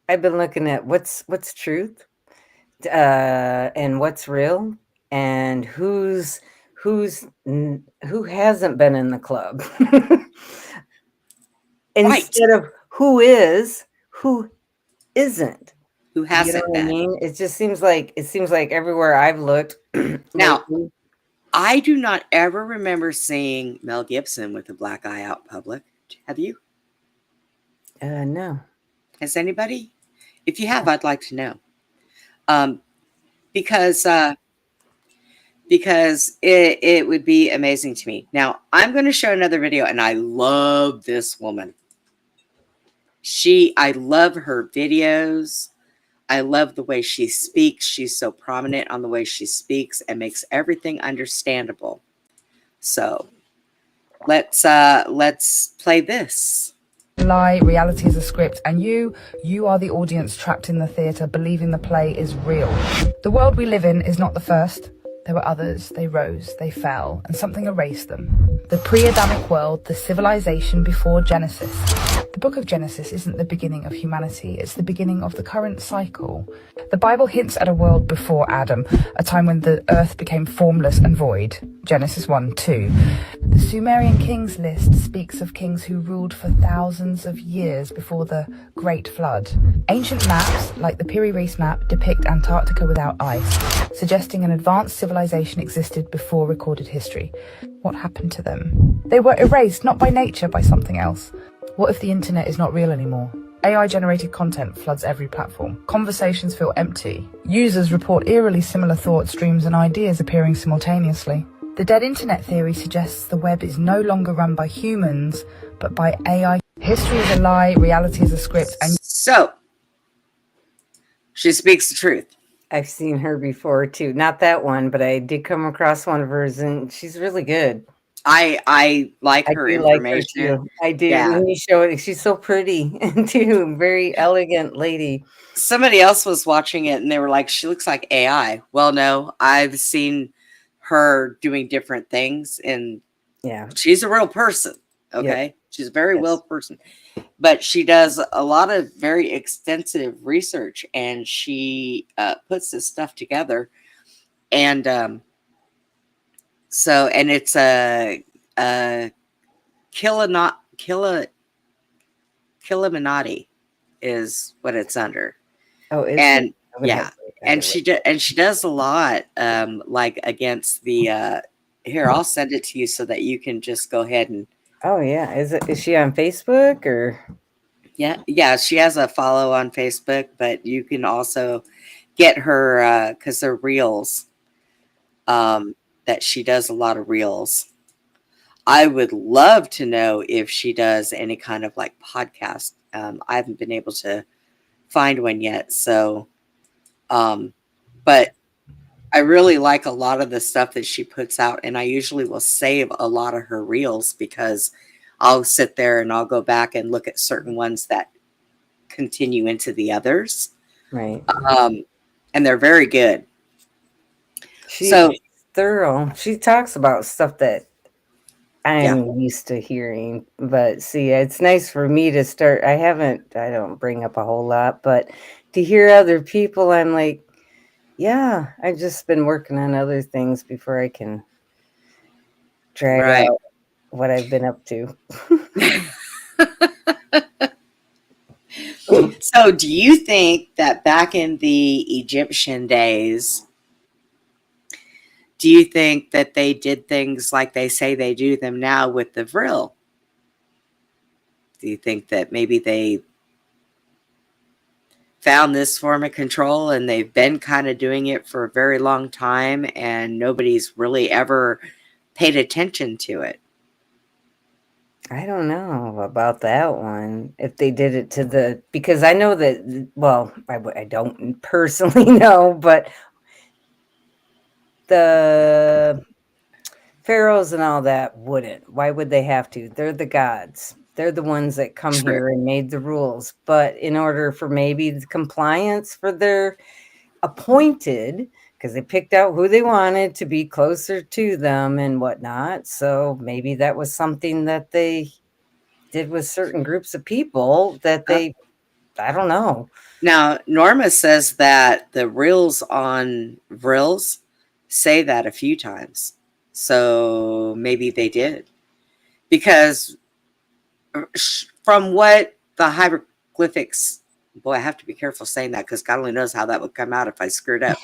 I've been looking at what's truth, and what's real, and who hasn't been in the club. Instead of who is, who isn't. Who hasn't what I been. mean? It seems like everywhere I've looked. Now, lately- I do not ever remember seeing Mel Gibson with a black eye out in public. Have you? no. Has anybody? If you have, I'd like to know. Because it would be amazing to me. Now, I'm going to show another video, and I love this woman. I love her videos. I love the way she speaks. She's so prominent on the way she speaks and makes everything understandable. So let's play this. Lie, reality is a script, and you are the audience trapped in the theatre believing the play is real. The world we live in is not the first. There were others, they rose, they fell, and something erased them. The pre-Adamic world, the civilization before Genesis. The book of Genesis isn't the beginning of humanity, it's the beginning of the current cycle. The Bible hints at a world before Adam, a time when the earth became formless and void. Genesis 1:2. The Sumerian kings list speaks of kings who ruled for thousands of years before the Great Flood. Ancient maps, like the Piri Reis map, depict Antarctica without ice, suggesting an advanced civilization existed before recorded history. What happened to them? They were erased, not by nature, by something else. What if the internet is not real anymore? AI-generated content floods every platform. Conversations feel empty. Users report eerily similar thoughts, dreams, and ideas appearing simultaneously. The dead internet theory suggests the web is no longer run by humans, but by AI. History is a lie, reality is a script, and So she speaks the truth. I've seen her before too. Not that one, but I did come across one of hers, and she's really good. I like her I do like her information. too. I do. Yeah. When you show it, she's so pretty too. Very elegant lady. Somebody else was watching it and they were like, she looks like AI. Well, no, I've seen her doing different things, and Yeah. she's a real person. Okay. Yep. She's a very Yes. well person, but she does a lot of very extensive research, and she puts this stuff together. And and it's a Killuminati is what it's under. Oh, is And it? I'm gonna yeah, have to look at and it. she does a lot like against the here, I'll send it to you so that you can just go ahead and Oh yeah. Is she on Facebook or? yeah, she has a follow on Facebook, but you can also get her because they're reels, that she does a lot of reels. I would love to know if she does any kind of like podcast. I haven't been able to find one yet. So, but I really like a lot of the stuff that she puts out, and I usually will save a lot of her reels because I'll sit there and I'll go back and look at certain ones that continue into the others. Right. And they're very good. She's So thorough. She talks about stuff that I'm used to hearing, but see, it's nice for me to start. I don't bring up a whole lot, but to hear other people, I'm like, Yeah, I've just been working on other things before I can drag Right. out what I've been up to. So, do you think that back in the Egyptian days, do you think that they did things like they say they do them now with the vril? Do you think that maybe they found this form of control and they've been kind of doing it for a very long time and nobody's really ever paid attention to it? I don't know about that one. If they did it to the, because I know that, well, I don't personally know, but the pharaohs and all that wouldn't. Why would they have to? They're the gods. They're the ones that come True. here and made the rules. But in order for maybe the compliance for their appointed, because they picked out who they wanted to be closer to them and whatnot. So maybe that was something that they did with certain groups of people that they, I don't know. Now, Norma says that the reels on vrils say that a few times. So maybe they did. Because from what the hieroglyphics, boy, I have to be careful saying that because God only knows how that would come out if I screwed up.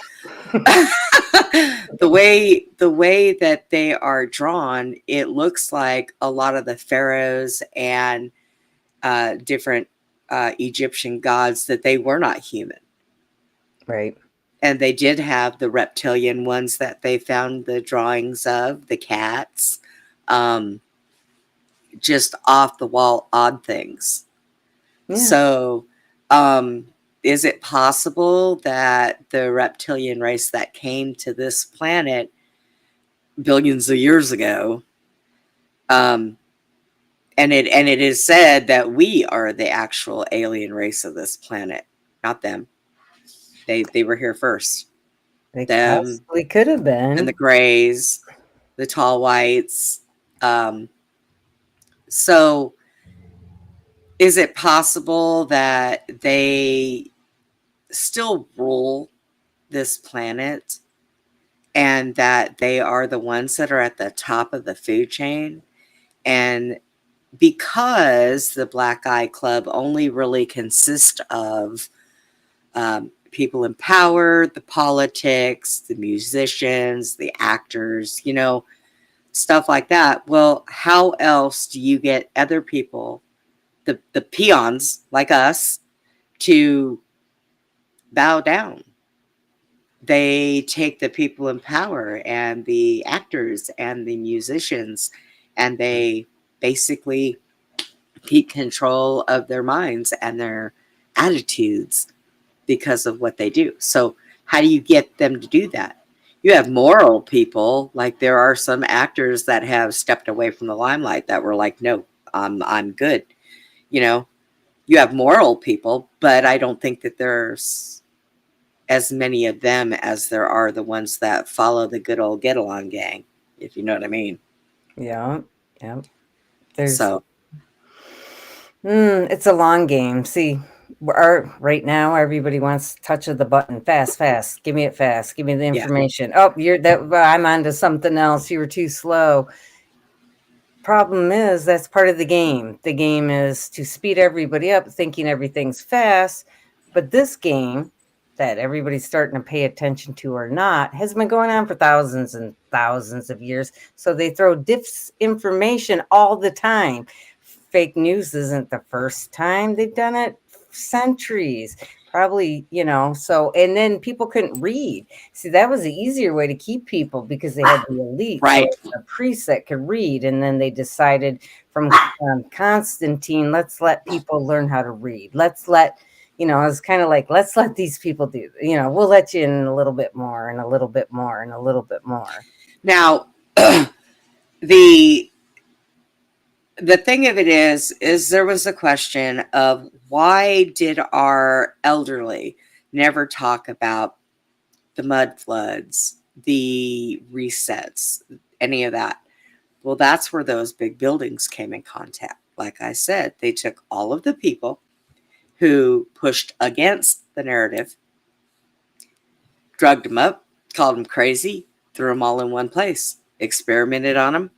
the way that they are drawn, it looks like a lot of the pharaohs and different Egyptian gods, that they were not human. Right. And they did have the reptilian ones that they found the drawings of, the cats, just off the wall odd things. Yeah. So, is it possible that the reptilian race that came to this planet billions of years ago, and it is said that we are the actual alien race of this planet, not them. They were here first. They Them possibly could have been. and the grays, the tall whites. So is it possible that they still rule this planet and that they are the ones that are at the top of the food chain? And because the Black Eye Club only really consists of people in power, the politics, the musicians, the actors, stuff like that. Well, how else do you get other people, the peons like us, to bow down? They take the people in power and the actors and the musicians, and they basically keep control of their minds and their attitudes because of what they do. So how do you get them to do that? You have moral people, like there are some actors that have stepped away from the limelight that were like, no, I'm good. You have moral people, but I don't think that there's as many of them as there are the ones that follow the good old get along gang, if you know what I mean. Yeah. So It's a long game. See, right now everybody wants touch of the button, fast. Give me it fast. Give me the yeah, information. Oh, I'm onto something else. You were too slow. Problem is that's part of the game. The game is to speed everybody up, thinking everything's fast. But this game that everybody's starting to pay attention to or not has been going on for thousands and thousands of years. So they throw disinformation all the time. Fake news isn't the first time they've done it, centuries. Probably, so, and then people couldn't read. See, that was the easier way to keep people because they had the elite. right. So a priest that could read. And then they decided from Constantine, let's let people learn how to read. Let's let, it's kind of like, let's let these people do, we'll let you in a little bit more and a little bit more and a little bit more. Now, the thing of it is there was a question of why did our elderly never talk about the mud floods, the resets, any of that? Well, that's where those big buildings came in contact. Like I said, they took all of the people who pushed against the narrative drugged them up, called them crazy, threw them all in one place, experimented on them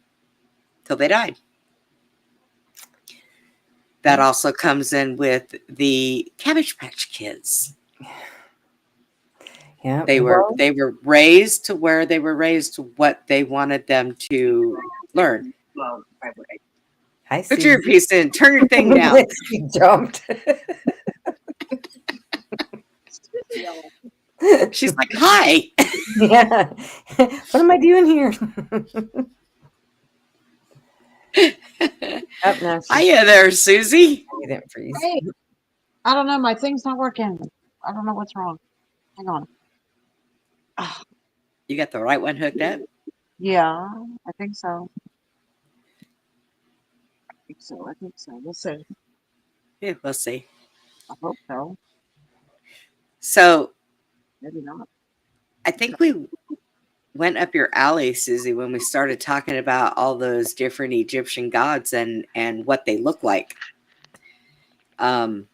till they died. That also comes in with the Cabbage Patch Kids. Yeah, They were raised to where they were raised to what they wanted them to learn. I Put see. your earpiece in. Turn your thing down. She jumped. She's like, "Hi." Yeah. What am I doing here? Up now. Hiya there, Susie. It didn't freeze. Hey, I don't know. My thing's not working. I don't know what's wrong. Hang on. You got the right one hooked up? Yeah, I think so. I think so. We'll see. Yeah, we'll see. I hope so. So Maybe not. I think we went up your alley, Susie, when we started talking about all those different Egyptian gods and what they look like. But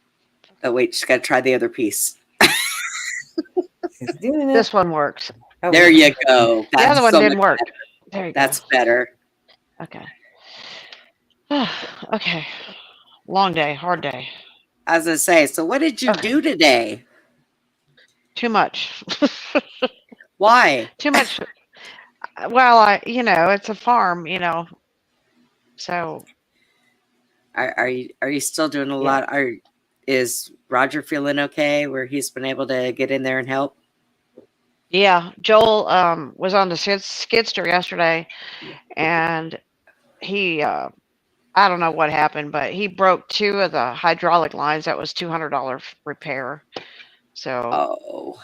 wait, just got to try the other piece. She's doing it. This one works. Oh, There you go. The other one so didn't much work. better. There you That's better. go. Okay. Okay. Long day, hard day. I was going to say, so what did you do today? Too much. Why? Too much. Well, it's a farm, So Are you still doing a lot? Is Roger feeling okay where he's been able to get in there and help? yeah, Joel was on the skidster yesterday, and he I don't know what happened, but he broke 2 of the hydraulic lines. That was $200 repair. So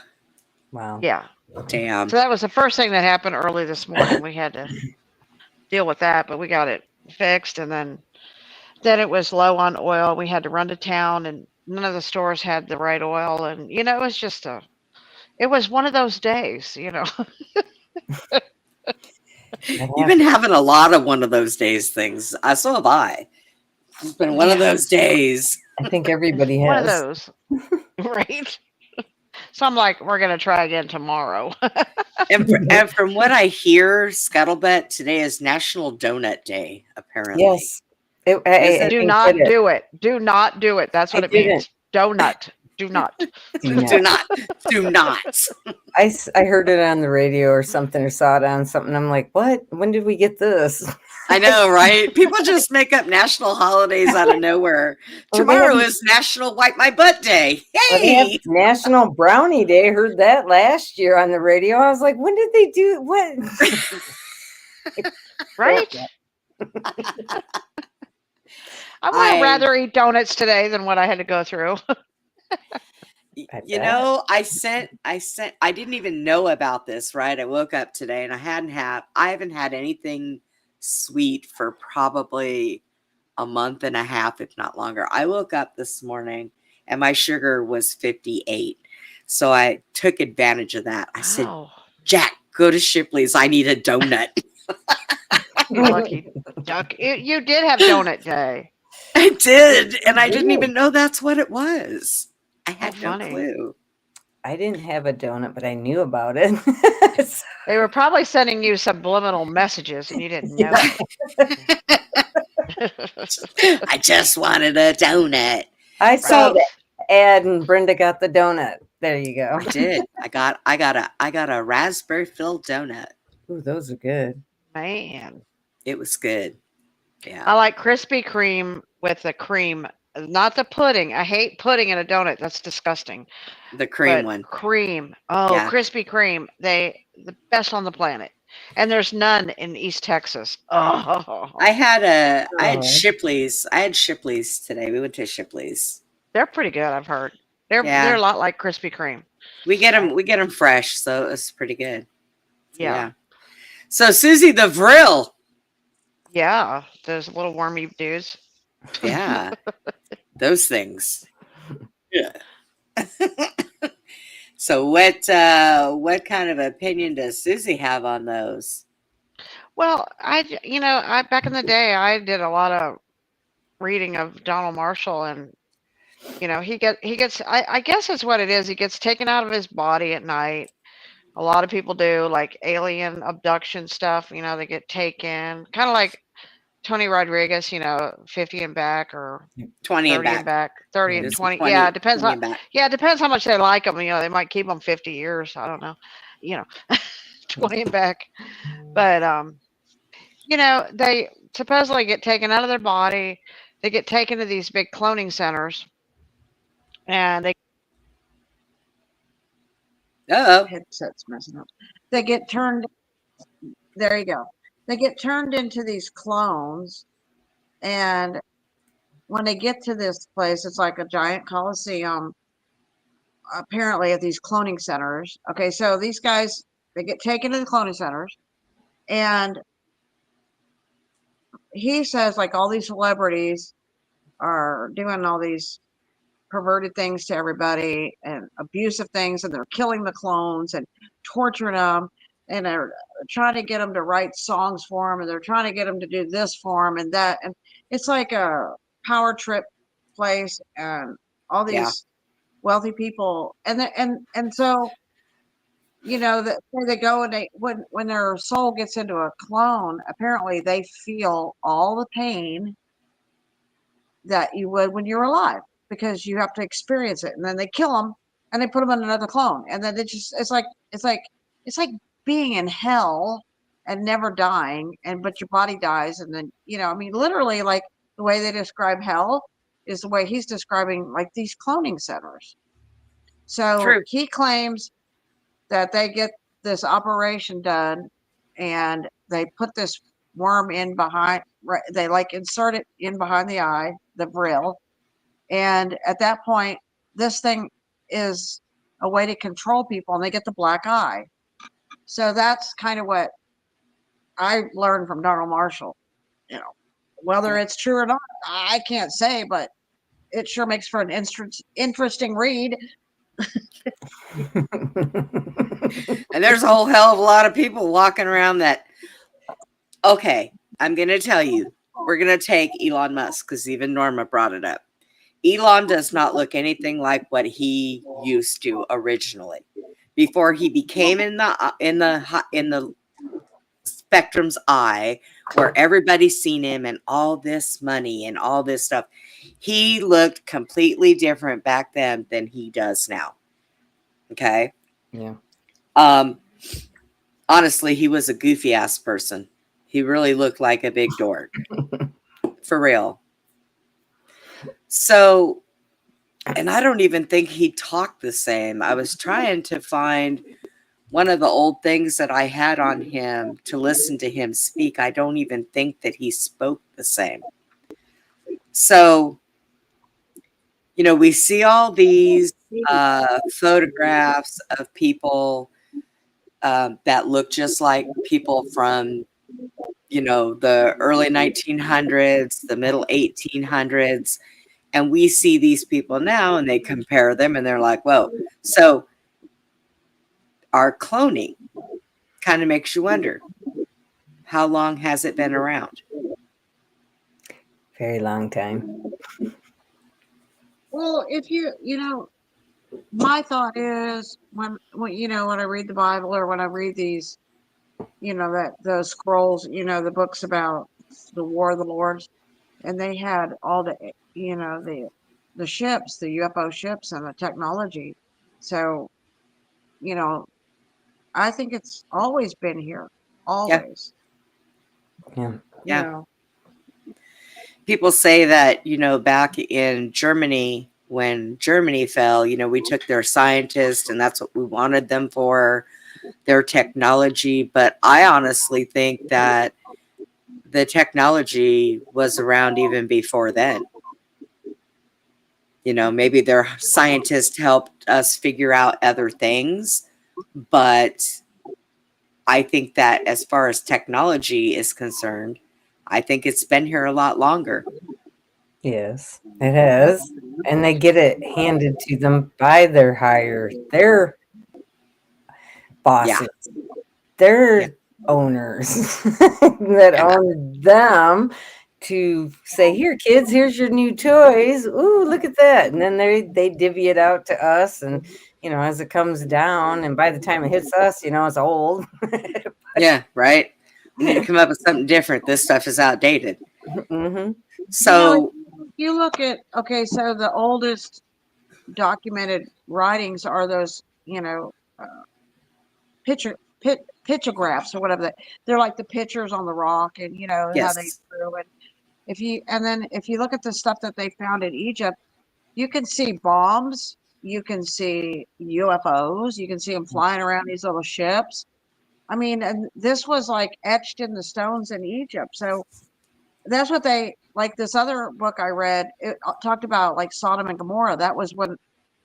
wow. Yeah. Damn. So that was the first thing that happened early this morning. We had to deal with that, but we got it fixed, and then it was low on oil. We had to run to town, and none of the stores had the right oil, and it was just it was one of those days. You've been having a lot of one of those days things. So have I. It's been one of those days. I think everybody has. One of those. Right? So I'm like, we're going to try again tomorrow. And from what I hear, Scuttlebutt, today is National Donut Day, apparently. Yes. Do not do it. Do not do it. That's what it means. Donut. Do not. Do not. Do not. I heard it on the radio or something, or saw it on something. I'm like, what? When did we get this? I know, right? People just make up national holidays out of nowhere. Tomorrow is National Wipe My Butt Day. Hey! National Brownie Day. I heard that last year on the radio. I was like, when did they do what? Right? I would rather eat donuts today than what I had to go through. You know, I didn't even know about this, right? I woke up today and I haven't had anything sweet for probably a month and a half, if not longer. I woke up this morning and my sugar was 58. So I took advantage of that. I said, Jack, go to Shipley's. I need a donut. You're lucky. Duck. You did have donut day. I did. And I didn't even know that's what it was. I had no clue. I didn't have a donut, but I knew about it. They were probably sending you subliminal messages and you didn't know. I just wanted a donut. I saw the ad and Brenda got the donut. There you go. I did. I got a raspberry filled donut. Ooh, those are good. Man. It was good. Yeah. I like Krispy Kreme with the cream, not the pudding. I hate pudding in a donut. That's disgusting. The cream one. Cream. Oh, yeah. Krispy Kreme. The best on the planet. And there's none in East Texas. Oh. I had Shipley's. I had Shipley's today. We went to Shipley's. They're pretty good, I've heard. They're a lot like Krispy Kreme. We get them fresh, so it's pretty good. Yeah. So Susie the Vril. Yeah, those little wormy dudes. Yeah. Those things. Yeah. So what kind of opinion does Susie have on those? Well, I back in the day I did a lot of reading of Donald Marshall, and he gets I guess that's what it is. He gets taken out of his body at night A lot of people do like alien abduction stuff. They get taken, kind of like Tony Rodriguez. 50 and back or 20 and 30 and back. back, 30 and This is 20. Yeah, it depends 20 on. and back. Yeah, it depends how much they like them. They might keep them 50 years. I don't know. You know, 20 and back. But they supposedly get taken out of their body. They get taken to these big cloning centers, and they Uh-oh. headsets messing up. They get turned. There you go. They get turned into these clones, and when they get to this place, it's like a giant coliseum. Apparently, at these cloning centers. Okay, so these guys they get taken to the cloning centers, and he says like all these celebrities are doing all these perverted things to everybody and abusive things, and they're killing the clones and torturing them, and they're trying to get them to write songs for them, and they're trying to get them to do this for them and that, and it's like a power trip place, and all Yeah. these wealthy people, and so that they go and when their soul gets into a clone, apparently they feel all the pain that you would when you're alive, because you have to experience it, and then they kill them and they put them in another clone, and then it's like being in hell and never dying, and but your body dies, and then I mean literally, like the way they describe hell is the way he's describing like these cloning centers. So True. he claims that they get this operation done, and they put this worm in behind, they like insert it in behind the eye, the vril, and at that point this thing is a way to control people, and they get the black eye. So that's kind of what I learned from Donald Marshall. Whether it's true or not, I can't say, but it sure makes for an interesting read. And there's a whole hell of a lot of people walking around that. Okay, I'm going to tell you, we're going to take Elon Musk, because even Norma brought it up. Elon does not look anything like what he used to originally. Before he became in the spectrum's eye, where everybody's seen him and all this money and all this stuff, he looked completely different back then than he does now. Okay. Yeah. Honestly, he was a goofy ass person. He really looked like a big dork. For real. So, and I don't even think he talked the same. I was trying to find one of the old things that I had on him to listen to him speak. I don't even think that he spoke the same. So, we see all these photographs of people that look just like people from, the early 1900s, the middle 1800s. And we see these people now and they compare them and they're like, whoa. So our cloning kind of makes you wonder, how long has it been around? Very long time. Well, if my thought is when I read the Bible, or when I read these, those scrolls, the books about the War of the Lords, and they had all the the ships, the UFO ships, and the technology. So, I think it's always been here, always. Yeah. Yeah. People say that, back in Germany, when Germany fell, we took their scientists and that's what we wanted them for, their technology. But I honestly think that the technology was around even before then. Maybe their scientists helped us figure out other things, but I think that as far as technology is concerned, I think it's been here a lot longer. Yes, it has. And they get it handed to them by their bosses, their owners that own them, to say, here, kids, here's your new toys. Ooh, look at that. And then they divvy it out to us, and you know, as it comes down, and by the time it hits us, you know, it's old. Yeah, right. We need to come up with something different. This stuff is outdated. Mm-hmm. So You look at, okay, so the oldest documented writings are those, pictographs or whatever. They're like the pictures on the rock, and how they yes, drew it. If you look at the stuff that they found in Egypt, you can see bombs, you can see UFOs, you can see them flying around these little ships. I mean, and this was like etched in the stones in Egypt. So that's what they like. This other book I read, it talked about like Sodom and Gomorrah. That was when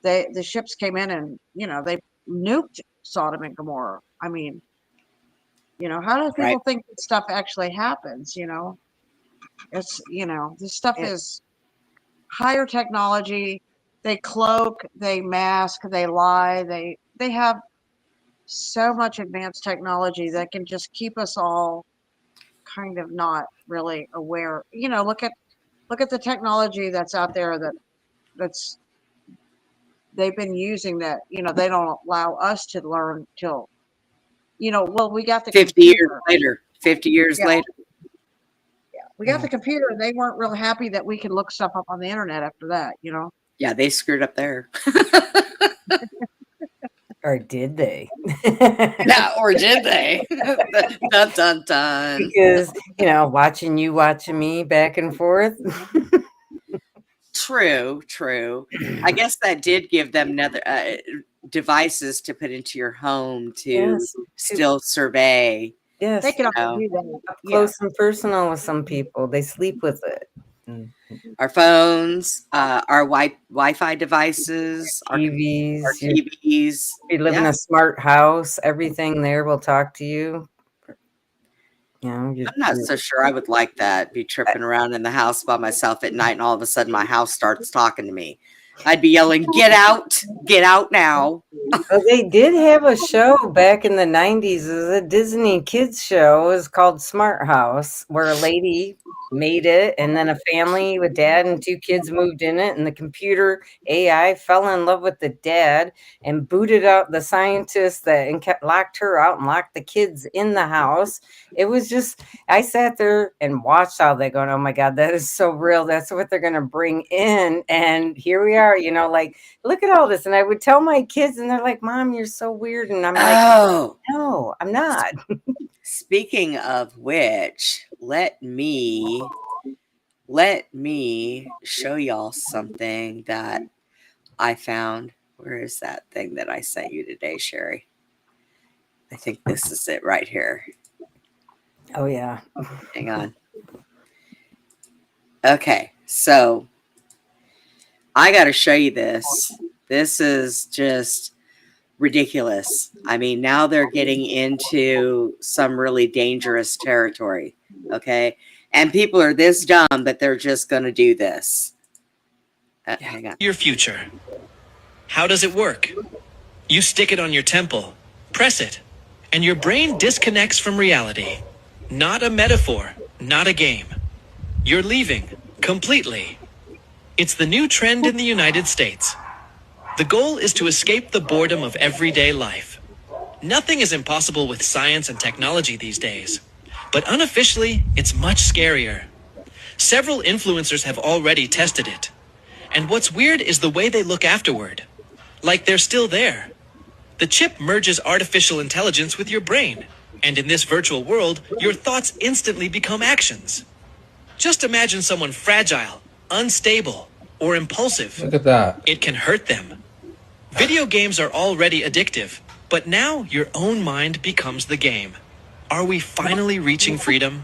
the ships came in and they nuked Sodom and Gomorrah. I mean, how do right. people think that stuff actually happens? It's this stuff Yeah. is higher technology. They cloak, they mask, they lie. They have so much advanced technology that can just keep us all kind of not really aware. Look at the technology that's out there that's they've been using that they don't allow us to learn till well, we got the 50 years computer. later. 50 years Yeah, later. we got the computer. They weren't real happy that we could look stuff up on the internet after that. Yeah, they screwed up there. Or did they? Yeah, or did they? Dun dun dun. Because watching me back and forth. True. I guess that did give them another devices to put into your home to Yes. still survey. Yes, They can know. do that. up close and personal with some people. They sleep with it. Our phones, our Wi-Fi devices, our TVs. TVs. You live in Yeah. a smart house. Everything there will talk to you. I'm not so sure I would like that. Be tripping around in the house by myself at night, and all of a sudden my house starts talking to me. I'd be yelling, get out now. Well, they did have a show back in the 90s. It was a Disney kids show. It was called Smart House, where a lady made it, and then a family with dad and 2 kids moved in it, and the computer AI fell in love with the dad and booted out the scientist that and kept locked her out and locked the kids in the house. It was just, I sat there and watched how they going, oh my God, that is so real. That's what they're going to bring in. And here we are, like, look at all this. And I would tell my kids, and they're like, Mom, you're so weird. And I'm like, Oh, no, I'm not. speaking of which, let me show y'all something that I found. Where is that thing that I sent you today, Sherry? I think this is it right here. Oh, yeah. Hang on. Okay, so I got to show you this. This is just ridiculous. I mean, now they're getting into some really dangerous territory. Okay. And people are this dumb that they're just going to do this. Hang on. Your future. How does it work? You stick it on your temple, press it, and your brain disconnects from reality. Not a metaphor, not a game. You're leaving completely. It's the new trend in the United States. The goal is to escape the boredom of everyday life. Nothing is impossible with science and technology these days. But unofficially, it's much scarier. Several influencers have already tested it. And what's weird is the way they look afterward. Like they're still there. The chip merges artificial intelligence with your brain. And in this virtual world, your thoughts instantly become actions. Just imagine someone fragile, unstable, or impulsive. Look at that. It can hurt them. Video games are already addictive, but now your own mind becomes the game. Are we finally reaching freedom?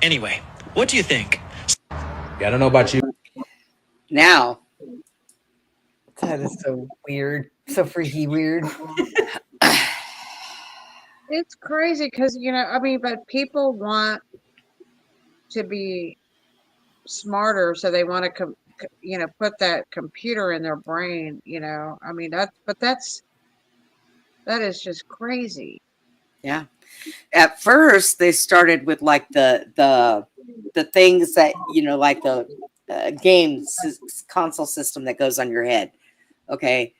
Anyway, what do you think? Yeah, I don't know about you. Now, That is so weird. So freaky weird. It's crazy because but people want to be smarter, so they want to put that computer in their brain. I mean that is just crazy. yeah. At first, they started with like the things that like the game console system that goes on your head. Okay,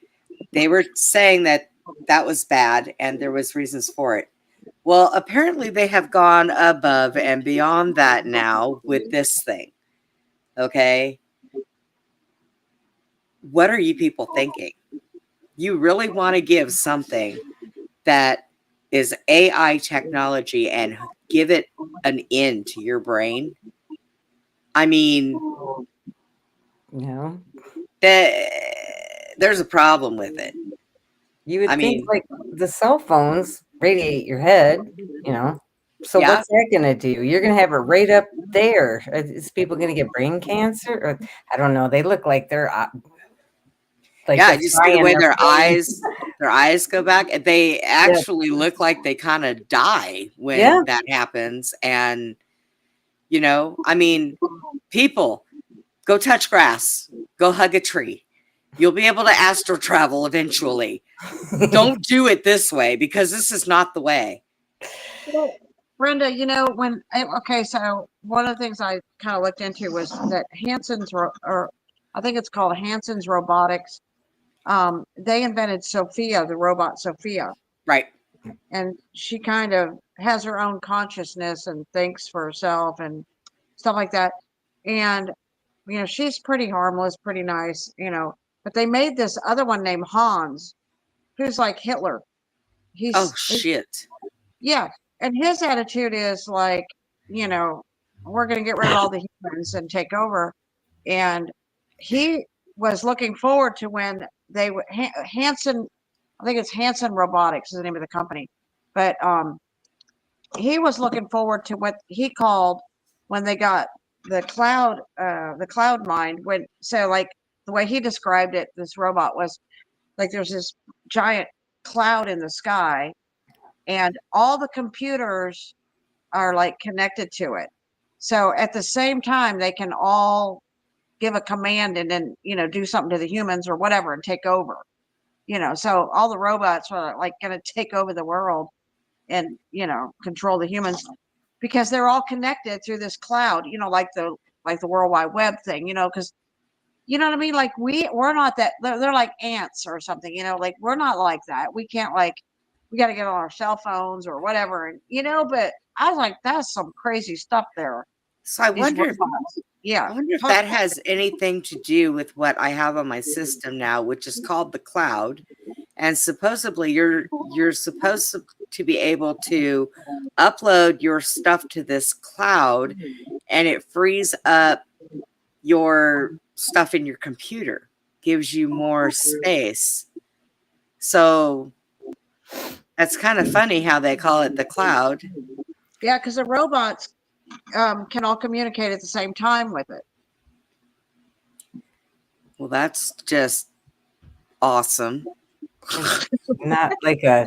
they were saying that that was bad and there was reasons for it. Well, apparently they have gone above and beyond that now with this thing. Okay. What are you people thinking? You really want to give something that is AI technology and give it an end to your brain? I mean, No. There's a problem with it. You would I think mean, like the cell phones radiate your head, you know. So yeah. what's that gonna do? You're gonna have it right up there. Is people gonna get brain cancer? Or I don't know. They look like they're like Yeah, they're you see the frying way their their eyes go back, and they Yeah. actually look like they kind of die when Yeah. that happens. And you know, I mean, people, go touch grass, go hug a tree. You'll be able to astral travel eventually. Don't do it this way because this is not the way. Well, Brenda, you know, okay, so one of the things I kind of looked into was that or I think it's called Hanson's Robotics. They invented Sophia, the robot Sophia. Right. And she kind of has her own consciousness and thinks for herself and stuff like that. And, you know, she's pretty harmless, pretty nice, you know, but they made this other one named Hans, who's like Hitler. Oh, shit. Yeah. And his attitude is like, you know, we're going to get rid of all the humans and take over. And he was looking forward to when they would, Hanson, I think it's Hanson Robotics is the name of the company. But he was looking forward to what he called when they got the cloud mind. So like the way he described it, this robot was like there's this giant cloud in the sky, and all the computers are like connected to it. So at the same time, they can all give a command and then, you know, do something to the humans or whatever and take over, you know. So all the robots are like going to take over the world and, you know, control the humans because they're all connected through this cloud, you know, like the World Wide Web thing, you know, because you know what I mean? Like we're not that they're like ants or something, you know, like we're not like that. We can't like we got to get on our cell phones or whatever, and you know. But I was like, that's some crazy stuff there. So I These wonder robots. Yeah. I wonder if that has anything to do with what I have on my system now, which is called the cloud. And supposedly you're supposed to be able to upload your stuff to this cloud and it frees up your stuff in your computer, gives you more space. So that's kind of funny how they call it the cloud. Yeah, because the robots can all communicate at the same time with it. Well, that's just awesome. Not like I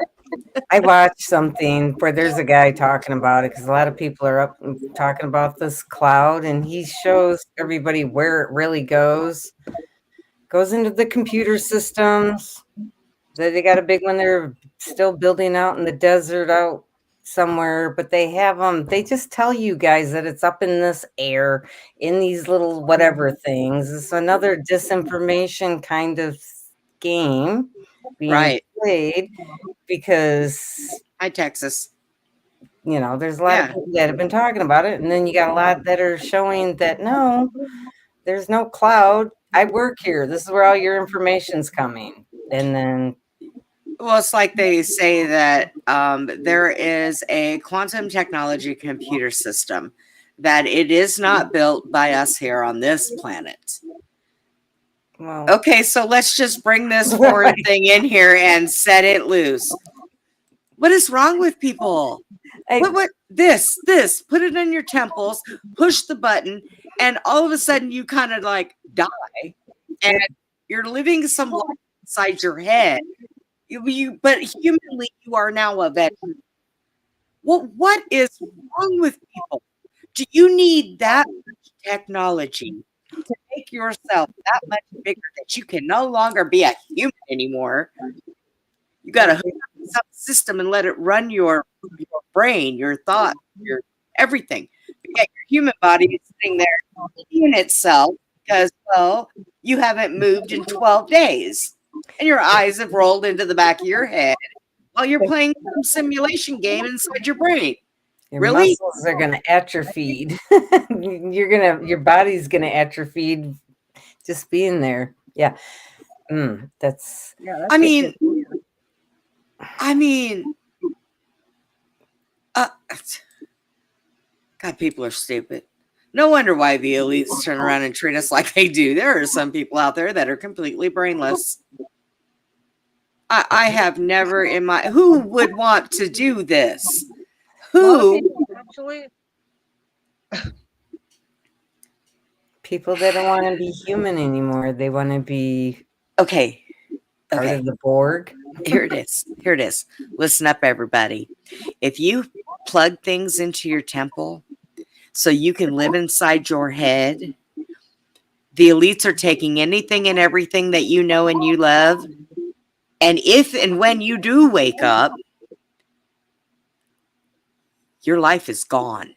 watched something where there's a guy talking about it because a lot of people are up and talking about this cloud, and he shows everybody where it really goes into the computer systems. They got a big one they're still building out in the desert out somewhere, but they have them. They just tell you guys that it's up in this air in these little whatever things. It's another disinformation kind of game being played because hi Texas. You know, there's a lot of people that have been talking about it, and then you got a lot that are showing that no, there's no cloud. I work here. This is where all your information's coming. And then well, it's like they say that there is a quantum technology computer system that it is not built by us here on this planet. Well, okay, so let's just bring this foreign thing in here and set it loose. What is wrong with people? What this, put it in your temples, push the button, and all of a sudden you kind of like die and you're living some life inside your head. But humanly, you are now a veteran. What is wrong with people? Do you need that much technology to make yourself that much bigger that you can no longer be a human anymore? You got to hook up some system and let it run your brain, your thought, your everything. But yet your human body is sitting there in itself because, well, you haven't moved in 12 days. and your eyes have rolled into the back of your head while you're playing some simulation game inside your brain. Your Really? muscles are gonna atrophy. Your body's gonna atrophy just being there. Yeah. That's I mean, God, people are stupid. No wonder why the elites turn around and treat us like they do. There are some people out there that are completely brainless. I have never in my... Who would want to do this? Who? Actually, people that don't want to be human anymore. They want to be okay. part of the Borg. Here it is. Here it is. Listen up, everybody. If you plug things into your temple so you can live inside your head, the elites are taking anything and everything that you know and you love. And if and when you do wake up, your life is gone.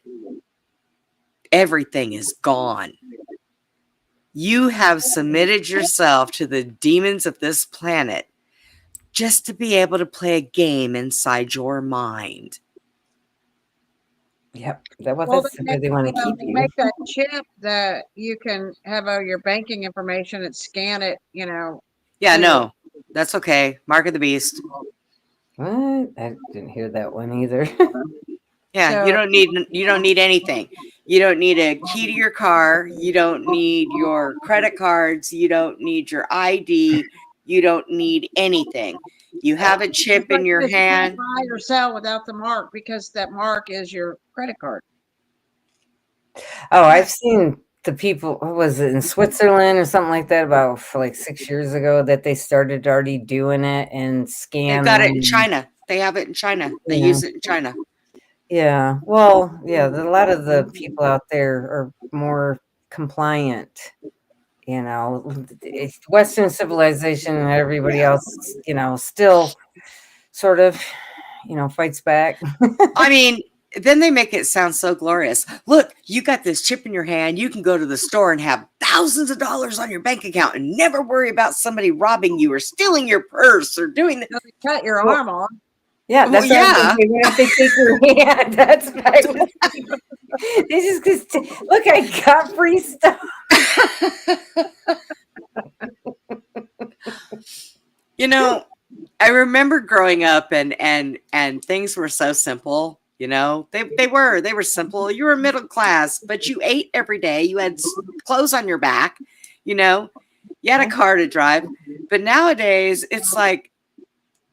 Everything is gone. You have submitted yourself to the demons of this planet just to be able to play a game inside your mind. Yep. That's well, where they want to keep they you. make that chip that you can have your banking information and scan it, Yeah, no, that's okay. Mark of the beast. What? I didn't hear that one either. Yeah, So- you don't need anything. You don't need a key to your car. You don't need your credit cards. You don't need your ID. You don't need anything. You have a chip in your hand. You can't buy or sell without the mark because that mark is your credit card. Oh, I've seen the people, what was it, in Switzerland or something like that, about for like 6 years ago, that they started already doing it and scanning. They've got it in China. They have it in China. They use it in China. Yeah. Well, yeah, a lot of the people out there are more compliant. Western civilization and everybody else, still sort of, fights back. I mean, then they make it sound so glorious. Look, you got this chip in your hand. You can go to the store and have thousands of dollars on your bank account and never worry about somebody robbing you or stealing your purse or doing that. Cut your arm off. Yeah, that's yeah. If they take your hand, that's right. This is look, I got free stuff. I remember growing up and things were so simple. They were simple. You were middle class, but you ate every day. You had clothes on your back. You had a car to drive. But nowadays, it's like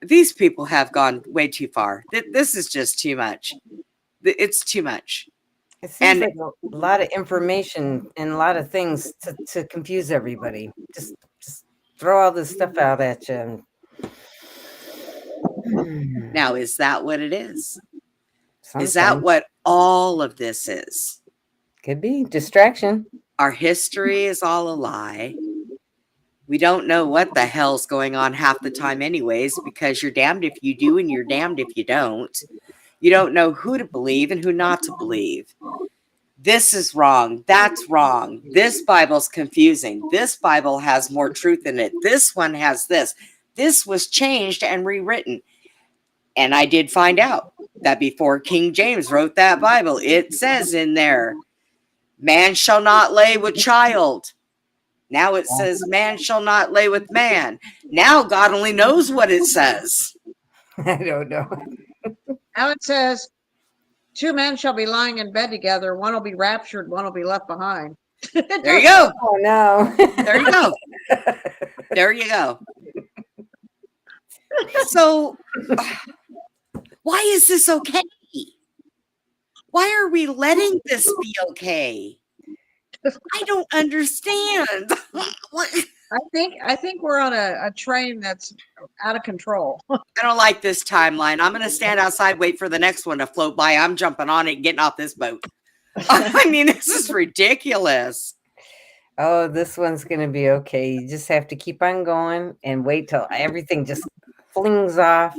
these people have gone way too far. This is just too much. It's too much. It seems like a lot of information and a lot of things to confuse everybody. Just throw all this stuff out at you. Now, is that what it is? Sometimes. Is that what all of this is? Could be distraction. Our history is all a lie. We don't know what the hell's going on half the time anyways, because you're damned if you do and you're damned if you don't. You don't know who to believe and who not to believe. This is wrong. That's wrong. This Bible's confusing. This Bible has more truth in it. This one has this. This was changed and rewritten. And I did find out that before King James wrote that Bible, it says in there, man shall not lay with child. Now it says man shall not lay with man. Now God only knows what it says. I don't know. Now it says, two men shall be lying in bed together. One will be raptured, one will be left behind. There you go. Oh, no. There you go. There you go. So, why is this okay? Why are we letting this be okay? I don't understand. I think we're on a train that's out of control. I don't like this timeline. I'm going to stand outside, wait for the next one to float by. I'm jumping on it and getting off this boat. I mean, this is ridiculous. Oh, this one's going to be okay. You just have to keep on going and wait till everything just flings off.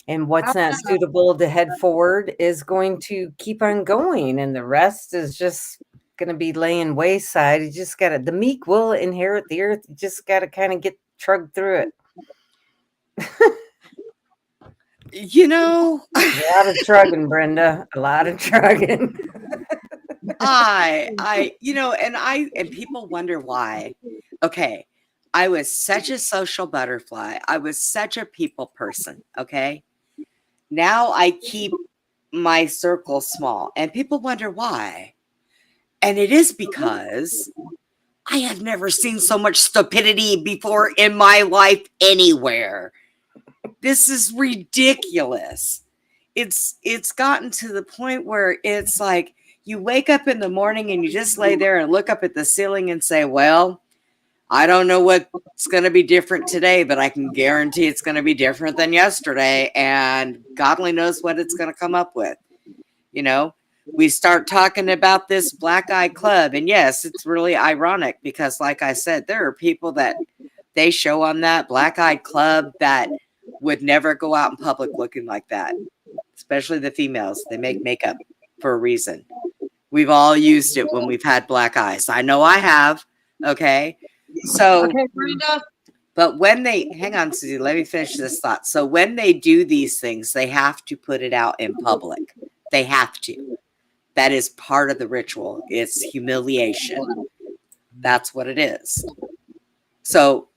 And what's not suitable to head forward is going to keep on going. And the rest is just going to be laying wayside. You just got to, the meek will inherit the earth. You just got to kind of get trudged through it. You know, A lot of trugging, Brenda. A lot of trugging. and people wonder why. Okay. I was such a social butterfly. I was such a people person. Okay. Now I keep my circle small and people wonder why. And it is because I have never seen so much stupidity before in my life anywhere. This is ridiculous. It's gotten to the point where it's like you wake up in the morning and you just lay there and look up at the ceiling and say, well, I don't know what's going to be different today, but I can guarantee it's going to be different than yesterday. And God only knows what it's going to come up with. You know, we start talking about this Black Eye Club. And yes, it's really ironic because, like I said, there are people that they show on that Black Eye Club that would never go out in public looking like that, especially the females. They make makeup for a reason. We've all used it when we've had black eyes. I know I have. Okay. So, Okay, Brenda. but when they, hang on, Susie, let me finish this thought. So when they do these things, they have to put it out in public. They have to. That is part of the ritual. It's humiliation. That's what it is. So,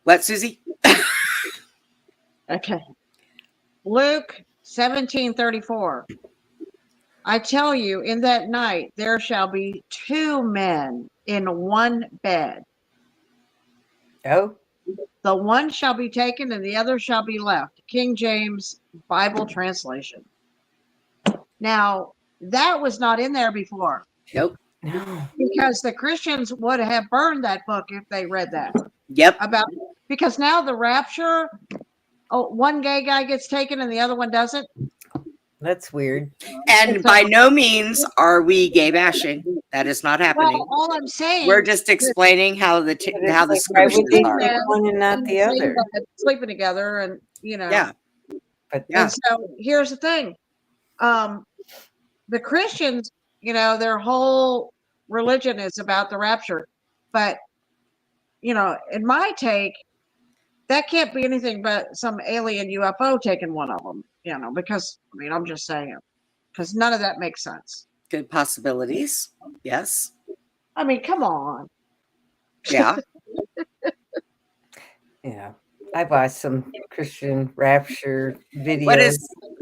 what, Susie? Okay. Luke 17:34. I tell you, in that night there shall be two men in one bed. Oh. The one shall be taken and the other shall be left. King James Bible translation. Now, that was not in there before. Nope. No. Because the Christians would have burned that book if they read that. Yep. Because now the rapture, one gay guy gets taken and the other one doesn't. That's weird. And by no means are we gay bashing. That is not happening. Well, all I'm saying, we're just explaining how the scriptures are. One and not the other. Sleeping together, and Yeah. But and so here's the thing: the Christians, their whole religion is about the rapture, but in my take, that can't be anything but some alien UFO taking one of them. Because I'm just saying, because none of that makes sense. Good possibilities. Yes. Come on. Yeah. Yeah. I watched some Christian rapture videos.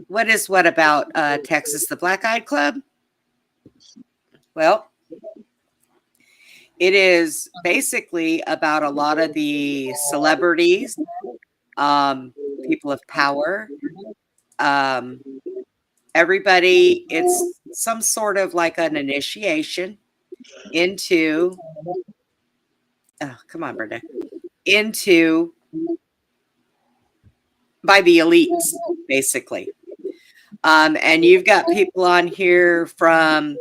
What about Texas, the Black Eyed Club? Well, it is basically about a lot of the celebrities, people of power, everybody. It's some sort of like an initiation into, oh, come on, Brenda, into by the elites, basically. And you've got people on here from,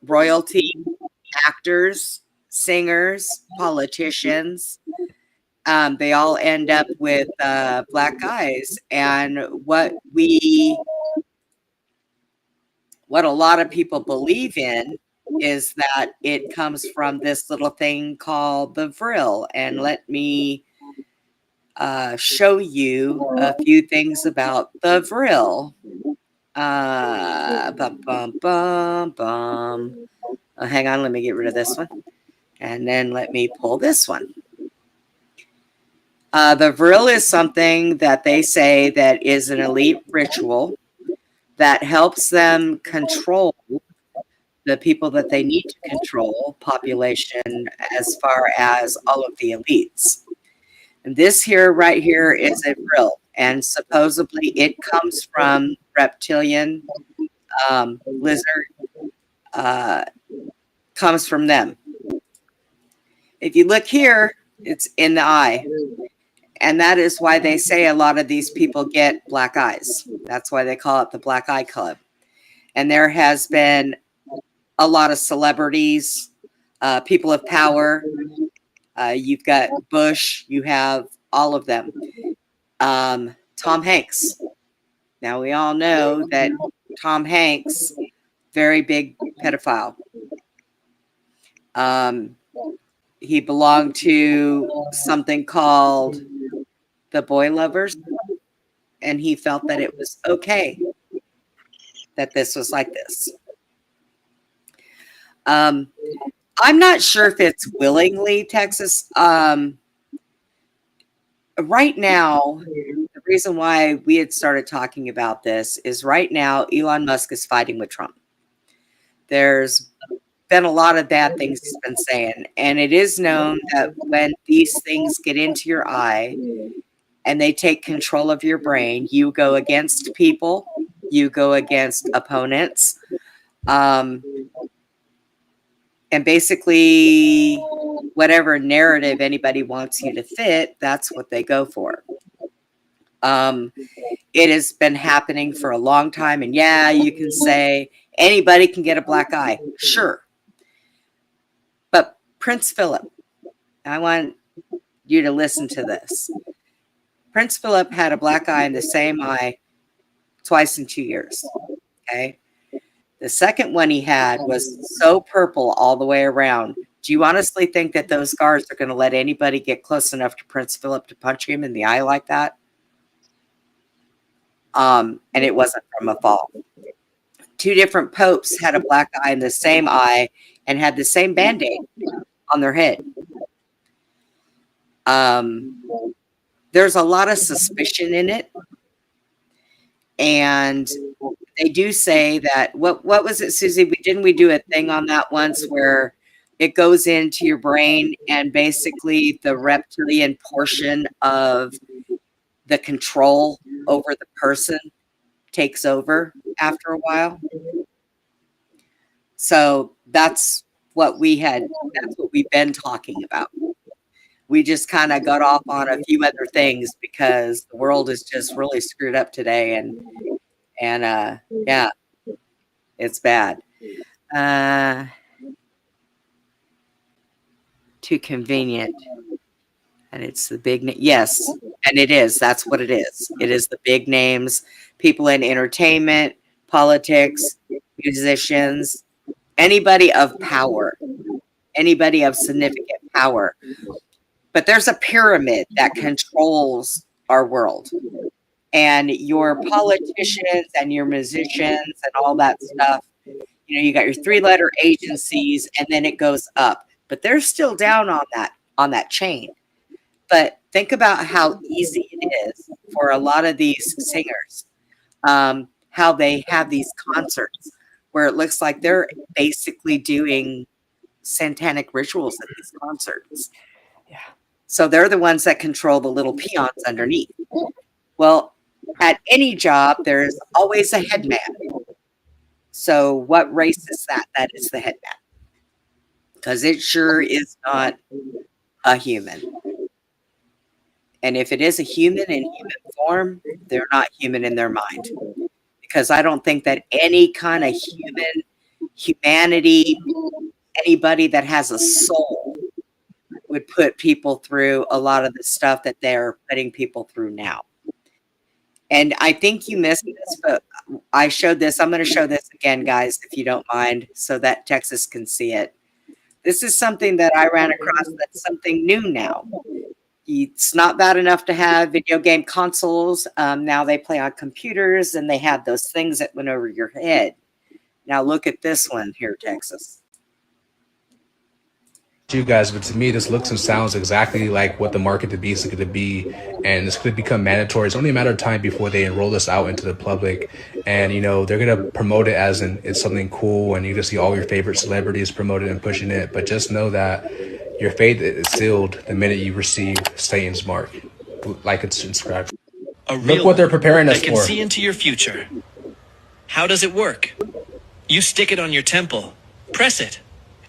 royalty, actors, singers, politicians. They all end up with black eyes. And what a lot of people believe in is that it comes from this little thing called the vril. And let me show you a few things about the vril. Hang on, let me get rid of this one. And then let me pull this one. The vril is something that they say that is an elite ritual that helps them control the people that they need to control, population, as far as all of the elites. And this here, right here, is a vril. And supposedly it comes from reptilian, lizard, comes from them. If you look here, it's in the eye. And that is why they say a lot of these people get black eyes. That's why they call it the Black Eye Club. And there has been a lot of celebrities, people of power. You've got Bush. You have all of them. Tom Hanks. Now we all know that Tom Hanks, very big pedophile. He belonged to something called the Boy Lovers, and he felt that it was okay that this was like this. I'm not sure if it's willingly, Texas. Right now, the reason why we had started talking about this is right now Elon Musk is fighting with Trump. There's been a lot of bad things he's been saying, and it is known that when these things get into your eye and they take control of your brain, you go against people, you go against opponents, and basically whatever narrative anybody wants you to fit, that's what they go for. It has been happening for a long time, and yeah, you can say anybody can get a black eye, sure. But Prince Philip, I want you to listen to this. Prince Philip had a black eye in the same eye twice in 2 years. Okay. The second one he had was so purple all the way around. Do you honestly think that those guards are going to let anybody get close enough to Prince Philip to punch him in the eye like that? And it wasn't from a fall. 2 different popes had a black eye in the same eye and had the same band-aid on their head. There's a lot of suspicion in it. And they do say that, what was it, Susie? Didn't we do a thing on that once where it goes into your brain and basically the reptilian portion of the control over the person takes over after a while? So that's what we've been talking about. We just kind of got off on a few other things because the world is just really screwed up today, and yeah, it's bad. Too convenient. And it's the big yes, and it is. That's what it is. It is the big names, people in entertainment, politics, musicians, anybody of power, anybody of significant power. But there's a pyramid that controls our world. And your politicians and your musicians and all that stuff, you know, you got your 3-letter agencies, and then it goes up. But they're still down on that chain. But think about how easy it is for a lot of these singers, how they have these concerts where it looks like they're basically doing satanic rituals at these concerts. Yeah. So they're the ones that control the little peons underneath. Well, at any job, there's always a head man. So what race is that? That is the head man. Because it sure is not a human. And if it is a human in human form, they're not human in their mind. Because I don't think that any kind of humanity, anybody that has a soul would put people through a lot of the stuff that they're putting people through now. And I think you missed this, but I showed this. I'm going to show this again, guys, if you don't mind, so that Texas can see it. This is something that I ran across that's something new now. It's not bad enough to have video game consoles. Now they play on computers, and they have those things that went over your head. Now look at this one here, Texas. You guys, but to me, this looks and sounds exactly like what the market to be is going to be, and this could become mandatory. It's only a matter of time before they enroll this out into the public, and you know they're going to promote it as it's something cool, and you just see all your favorite celebrities promoting and pushing it. But just know that your fate is sealed the minute you receive Satan's mark, like it's inscribed. Look what they're preparing us that can for. See into your future. How does it work? You stick it on your temple, press it,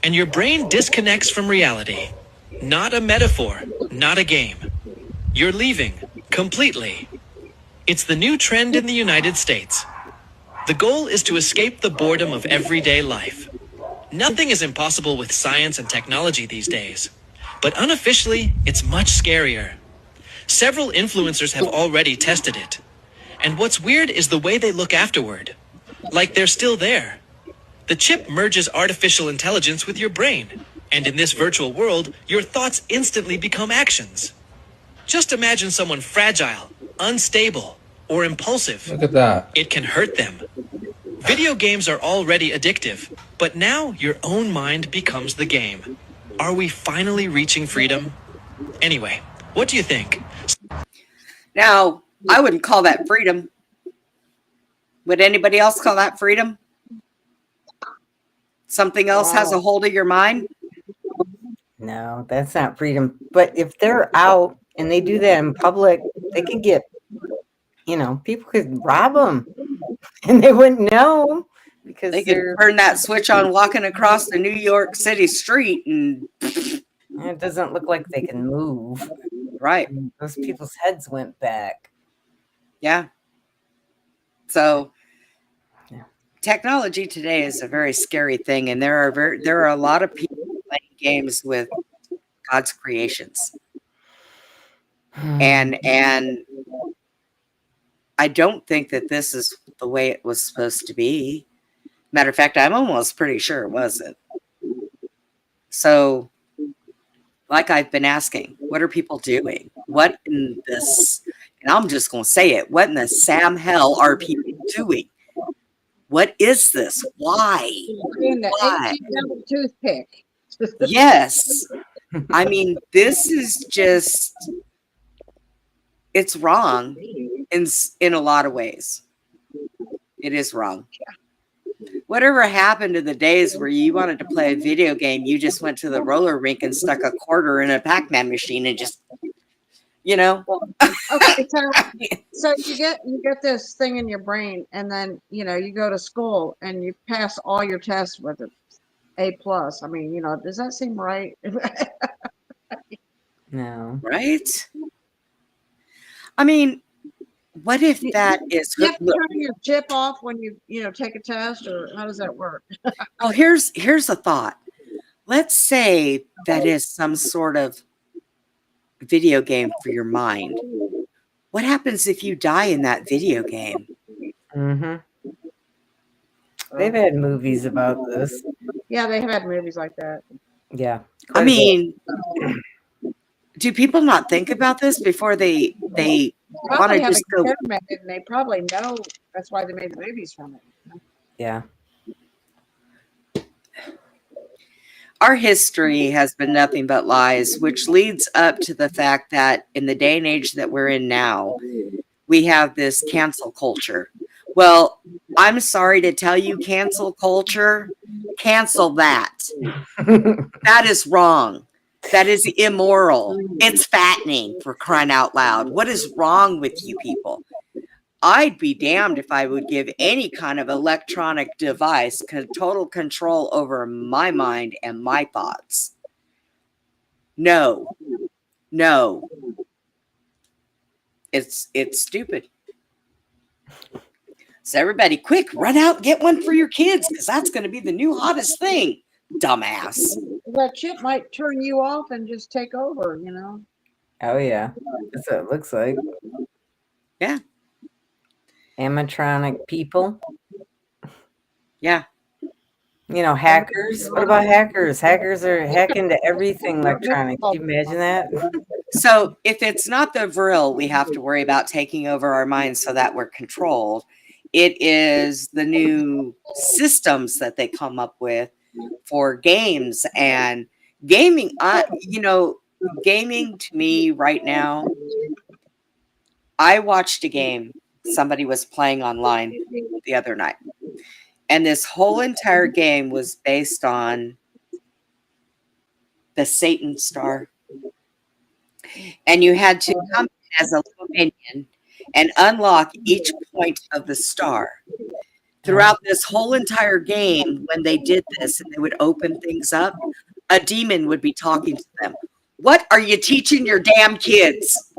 and your brain disconnects from reality. Not a metaphor, not a game. You're leaving completely. It's the new trend in the United States. The goal is to escape the boredom of everyday life. Nothing is impossible with science and technology these days, but unofficially, it's much scarier. Several influencers have already tested it. And what's weird is the way they look afterward. Like they're still there. The chip merges artificial intelligence with your brain. And in this virtual world, your thoughts instantly become actions. Just imagine someone fragile, unstable, or impulsive. Look at that. It can hurt them. Video games are already addictive, but now your own mind becomes the game. Are we finally reaching freedom? Anyway, what do you think? Now, I wouldn't call that freedom. Would anybody else call that freedom? Something else has a hold of your mind? No, that's not freedom. But if they're out and they do that in public, they could get, people could rob them and they wouldn't know because they could turn that switch on walking across the New York City street and it doesn't look like they can move. Right. Those people's heads went back. Yeah. So technology today is a very scary thing, and there are a lot of people playing games with God's creations. And I don't think that this is the way it was supposed to be. Matter of fact, I'm almost pretty sure it wasn't. So, like I've been asking, what are people doing? What in this, and I'm just going to say it, what in the Sam hell are people doing? What is this? Why? Why? Toothpick. Yes. I mean, this is just, it's wrong in a lot of ways. It is wrong. Whatever happened to the days where you wanted to play a video game, you just went to the roller rink and stuck a quarter in a Pac-Man machine and just, Okay, so you get this thing in your brain, and then you go to school and you pass all your tests with an A+. I mean, does that seem right? No. Right? I mean, what if that is? You have to turn your chip off when you take a test, or how does that work? Well, here's a thought. Let's say that is some sort of video game for your mind. What happens if you die in that video game? Mm-hmm. They've had movies about this. Yeah, they have had movies like that. Yeah. I mean, do people not think about this before they want to just go? And they probably know that's why they made the movies from it. Yeah. Our history has been nothing but lies, which leads up to the fact that in the day and age that we're in now, we have this cancel culture. Well, I'm sorry to tell you, cancel culture, cancel that. That is wrong. That is immoral. It's fattening, for crying out loud. What is wrong with you people? I'd be damned if I would give any kind of electronic device total control over my mind and my thoughts. No. It's stupid. So everybody, quick, run out and get one for your kids, because that's going to be the new hottest thing. Dumbass. That chip might turn you off and just take over, Oh, yeah. That's what it looks like. Yeah. Animatronic people. Yeah. Hackers. What about hackers? Hackers are hacking to everything electronic. Can you imagine that? So if it's not the Vril we have to worry about taking over our minds so that we're controlled, it is the new systems that they come up with for games and gaming. Gaming to me right now, I watched a game somebody was playing online the other night, and this whole entire game was based on the Satan star, and you had to come as a little minion and unlock each point of the star. Throughout this whole entire game, when they did this and they would open things up, a demon would be talking to them. What are you teaching your damn kids?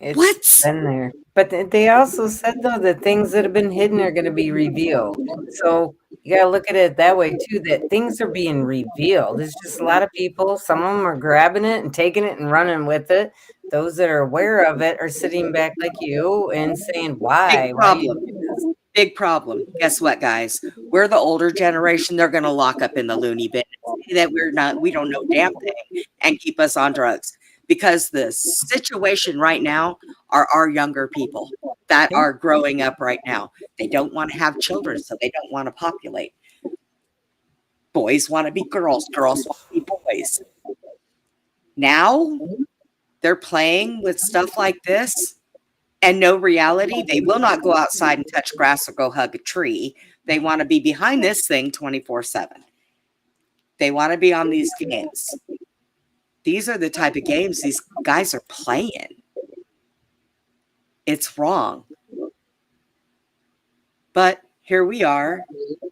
It's What? been there. But they also said though that things that have been hidden are going to be revealed. So you got to look at it that way too. That things are being revealed. There's just a lot of people. Some of them are grabbing it and taking it and running with it. Those that are aware of it are sitting back like you and saying, "Why? Big Why are you problem. doing this?" Big problem. Guess what, guys? We're the older generation. They're going to lock up in the loony bin and say that we don't know damn thing and keep us on drugs because the situation right now are our younger people that are growing up right now. They don't want to have children, so they don't want to populate. Boys want to be girls. Girls want to be boys. Now they're playing with stuff like this and no reality. They will not go outside and touch grass or go hug a tree. They want to be behind this thing 24/7. They want to be on these games. These are the type of games these guys are playing. It's wrong. But here we are,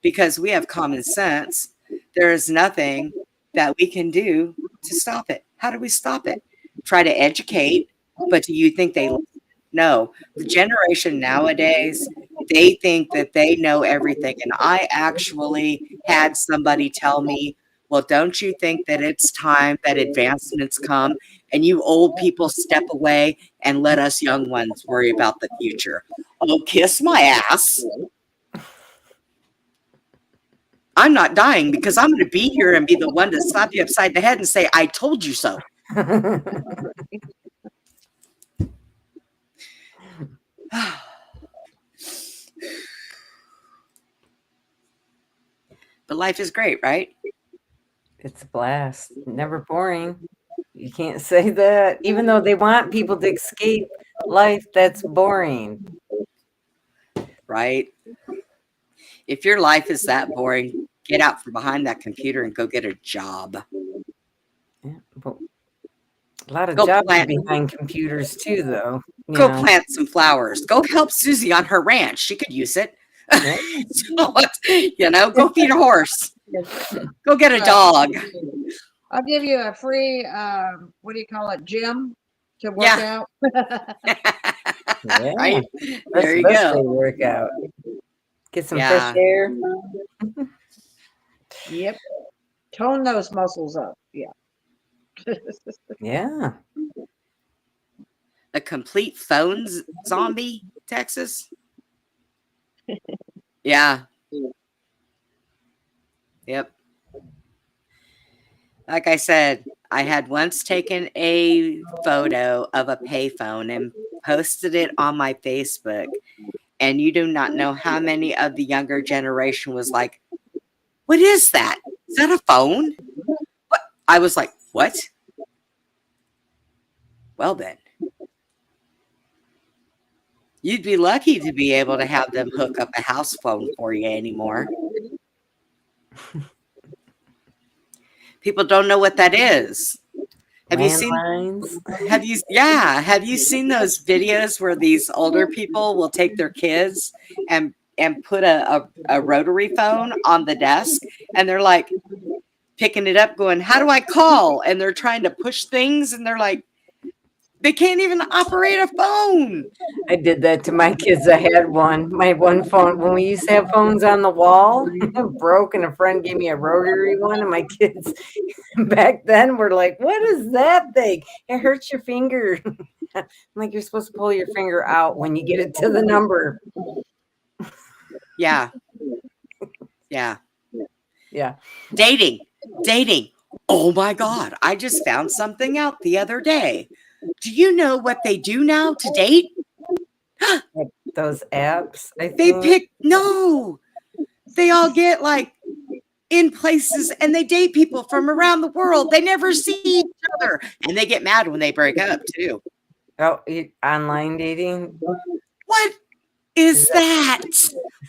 because we have common sense. There is nothing that we can do to stop it. How do we stop it? Try to educate, but do you think they listen? No. The generation nowadays, they think that they know everything. And I actually had somebody tell me, well, don't you think that it's time that advancements come and you old people step away and let us young ones worry about the future? Oh, kiss my ass. I'm not dying because I'm going to be here and be the one to slap you upside the head and say, I told you so. But life is great, right? It's a blast. Never boring. You can't say that. Even though they want people to escape life that's boring. Right? If your life is that boring, get out from behind that computer and go get a job. Yeah, but a lot of Go jobs plant- behind computers too, though. Go plant some flowers. Go help Susie on her ranch. She could use it. So, go feed a horse. Go get a dog. I'll give you a free, what do you call it, gym to work out. Yeah. Right? That's There you the best go. way to work out. Get some Yeah. fresh air. Yep. Tone those muscles up. Yeah. Yeah. A complete phone zombie, Texas? Yeah. Yep. Like I said, I had once taken a photo of a payphone and posted it on my Facebook. And you do not know how many of the younger generation was like, what is that? Is that a phone? What? I was like, what? Well then. You'd be lucky to be able to have them hook up a house phone for you anymore. People don't know what that is. Have you seen those videos where these older people will take their kids and put a rotary phone on the desk and they're like picking it up going, how do I call? And they're trying to push things and they're like, they can't even operate a phone. I did that to my kids. I had my one phone. When we used to have phones on the wall, broke, and a friend gave me a rotary one. And my kids back then were like, what is that thing? It hurts your finger. I'm like, you're supposed to pull your finger out when you get it to the number. Yeah. Yeah. Yeah. Dating. Oh my God. I just found something out the other day. Do you know what they do now to date? Those apps. They all get like in places and they date people from around the world. They never see each other and they get mad when they break up too. Oh, online dating? What is that?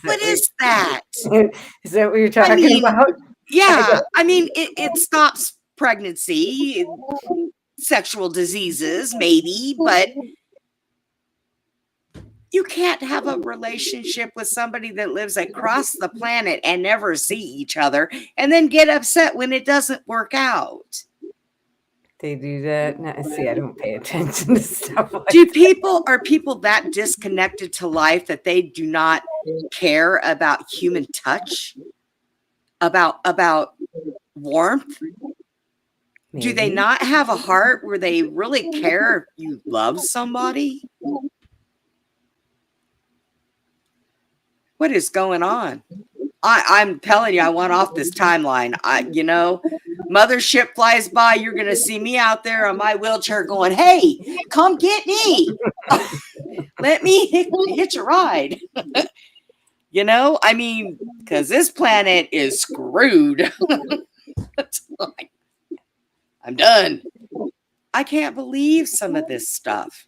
What is that? Is that what you're talking about? Yeah. I mean, it stops pregnancy, sexual diseases, maybe, but you can't have a relationship with somebody that lives across the planet and never see each other and then get upset when it doesn't work out. They do that. No, see, I don't pay attention to stuff like Are people that disconnected to life that they do not care about human touch? About warmth? Do they Maybe. not have a heart where they really care if you love somebody? What is going on? I'm telling you, I want off this timeline. Mothership flies by, you're going to see me out there on my wheelchair going, hey, come get me. Let me hitch a ride. Because this planet is screwed. I'm done. I can't believe some of this stuff.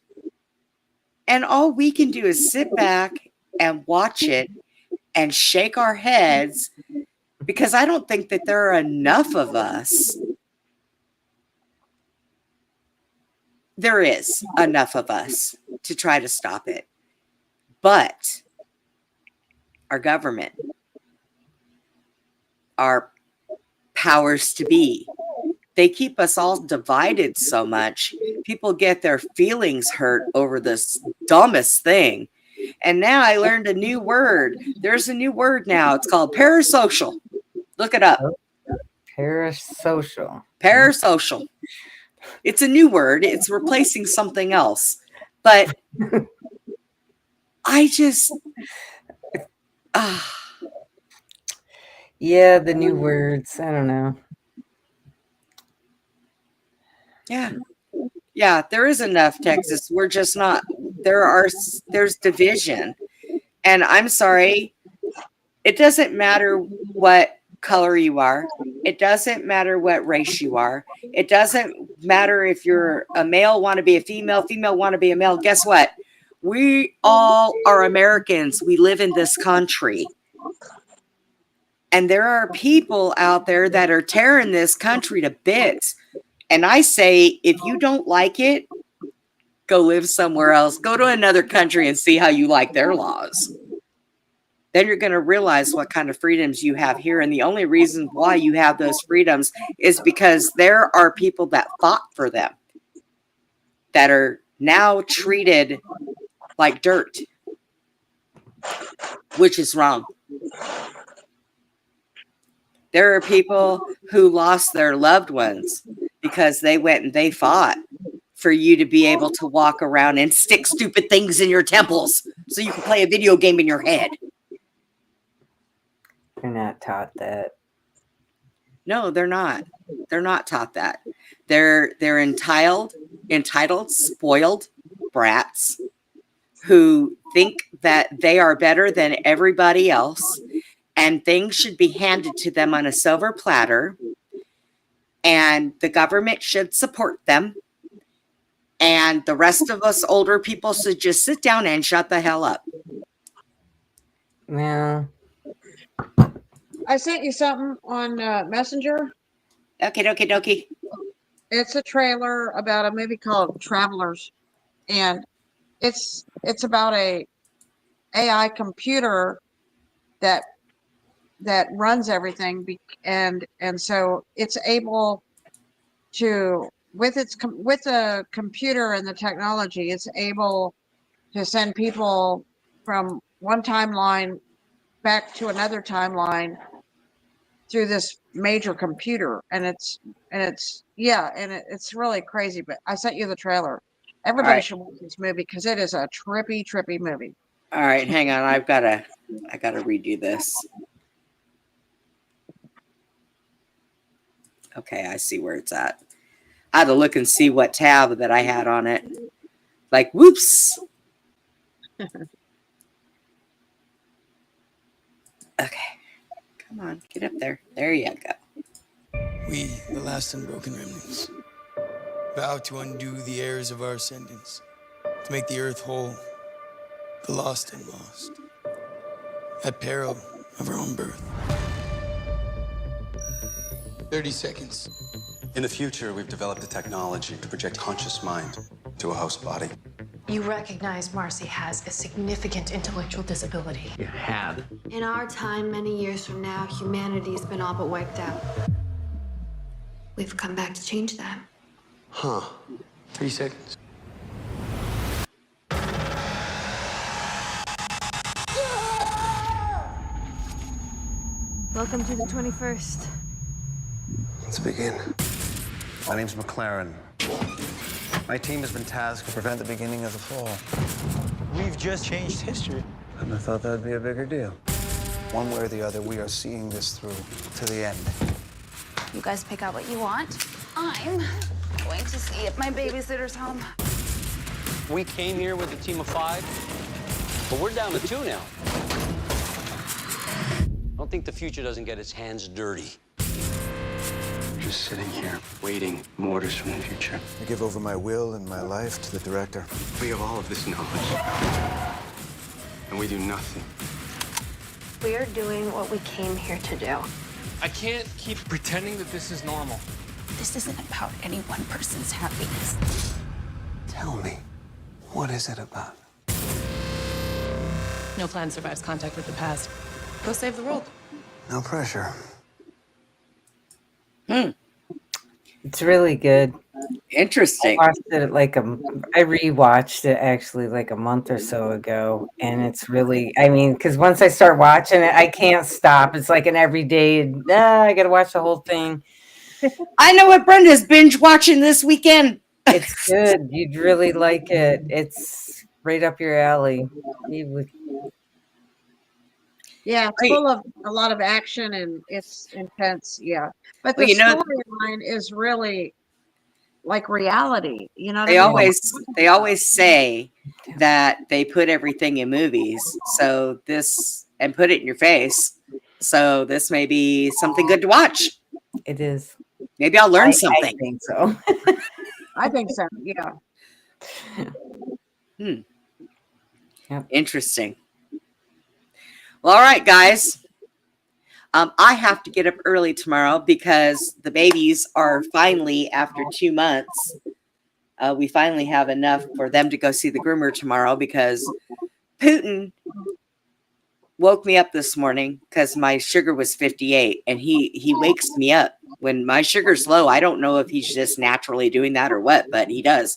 And all we can do is sit back and watch it and shake our heads, because I don't think that there are enough of us. There is enough of us to try to stop it. But our government, our powers to be, they keep us all divided so much. People get their feelings hurt over this dumbest thing. And now I learned a new word. There's a new word now. It's called parasocial. Look it up. Parasocial. Parasocial. It's a new word. It's replacing something else. But I just... Yeah, the new words. I don't know. Yeah, there is enough, Texas. We're just not... There's division. And I'm sorry, it doesn't matter what color you are. It doesn't matter what race you are. It doesn't matter if you're a male, want to be a female, female, want to be a male. Guess what? We all are Americans. We live in this country. And there are people out there that are tearing this country to bits. And I say, if you don't like it, go live somewhere else. Go to another country and see how you like their laws. Then you're going to realize what kind of freedoms you have here. And the only reason why you have those freedoms is because there are people that fought for them that are now treated like dirt, which is wrong. There are people who lost their loved ones because they went and they fought for you to be able to walk around and stick stupid things in your temples so you can play a video game in your head. They're not taught that. No, they're not. They're not taught that. They're entitled, spoiled brats who think that they are better than everybody else, and things should be handed to them on a silver platter, and the government should support them. And the rest of us older people should just sit down and shut the hell up. Well, I sent you something on Messenger. Okie. It's a trailer about a movie called Travelers, and it's about a AI computer that runs everything, and so it's able to, with the computer and the technology, it's able to send people from one timeline back to another timeline through this major computer, and it's really crazy. But I sent you the trailer. Everybody should watch this movie because it is a trippy movie. All right, hang on. I gotta redo this. Okay, I see where it's at. I had to look and see what tab that I had on it. Like, whoops. Okay. Come on, get up there. There you go. We, the last unbroken remnants, vow to undo the errors of our ascendants, to make the earth whole, the lost and lost, at peril of our own birth. 30 seconds. In the future, we've developed a technology to project conscious mind to a host body. You recognize Marcy has a significant intellectual disability. You had. In our time, many years from now, humanity's been all but wiped out. We've come back to change that. Huh. 3 seconds. Welcome to the 21st. Let's begin. My name's McLaren. My team has been tasked to prevent the beginning of the fall. We've just changed history. And I thought that would be a bigger deal. One way or the other, we are seeing this through to the end. You guys pick out what you want. I'm going to see if my babysitter's home. We came here with a team of 5, but we're down to 2 now. I don't think the future doesn't get its hands dirty. I'm just sitting here, waiting for orders from the future. I give over my will and my life to the director. We have all of this knowledge, and we do nothing. We're doing what we came here to do. I can't keep pretending that this is normal. This isn't about any one person's happiness. Tell me, what is it about? No plan survives contact with the past. Go save the world. No pressure. It's really good. Interesting. I watched it I rewatched it actually like a month or so ago, and it's really, I mean, because once I start watching it, I can't stop. It's like an everyday. I got to watch the whole thing. I know what Brenda's binge watching this weekend. It's good. You'd really like it. It's right up your alley. You would. Yeah, it's full of a lot of action and it's intense. Yeah, but the Well, storyline is really like reality. You know, what They I mean? always say that they put everything in movies, so this and put it in your face. So this may be something good to watch. It is. Maybe I'll learn I something. think so. I think so. Yeah. Interesting. Well, all right, guys. I have to get up early tomorrow because the babies are finally, after 2 months, we finally have enough for them to go see the groomer tomorrow because Putin woke me up this morning because my sugar was 58, and he wakes me up when my sugar's low. I don't know if he's just naturally doing that or what, but he does.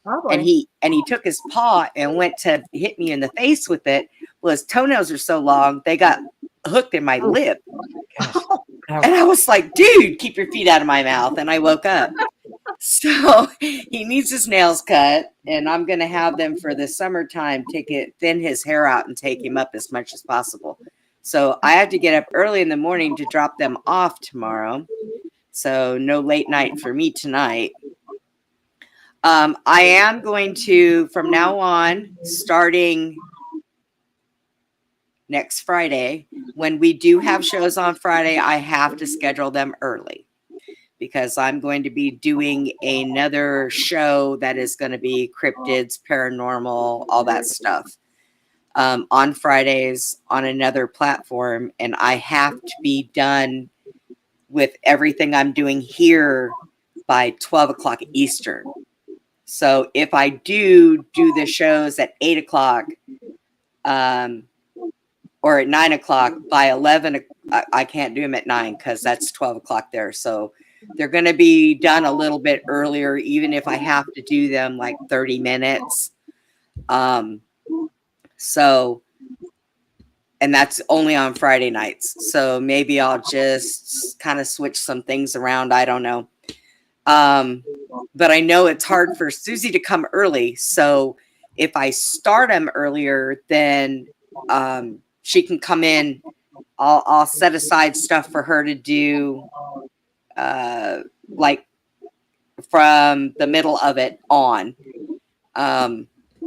And he took his paw and went to hit me in the face with it. Well, his toenails are so long, they got hooked in my lip. And I was like, dude, keep your feet out of my mouth. And I woke up. So he needs his nails cut, and I'm going to have them for the summertime thin his hair out and take him up as much as possible. So I have to get up early in the morning to drop them off tomorrow. So no late night for me tonight. I am going to, from now on, starting next Friday, when we do have shows on Friday, I have to schedule them early because I'm going to be doing another show that is going to be cryptids, paranormal, all that stuff on Fridays on another platform. And I have to be done with everything I'm doing here by 12 o'clock Eastern. So if I do the shows at 8 o'clock, or at 9 o'clock, by 11, I can't do them at 9 because that's 12 o'clock there. So they're going to be done a little bit earlier, even if I have to do them like 30 minutes. So, and that's only on Friday nights. So maybe I'll just kind of switch some things around. I don't know. But I know it's hard for Susie to come early. So if I start them earlier, then she can come in. I'll set aside stuff for her to do, like from the middle of it on.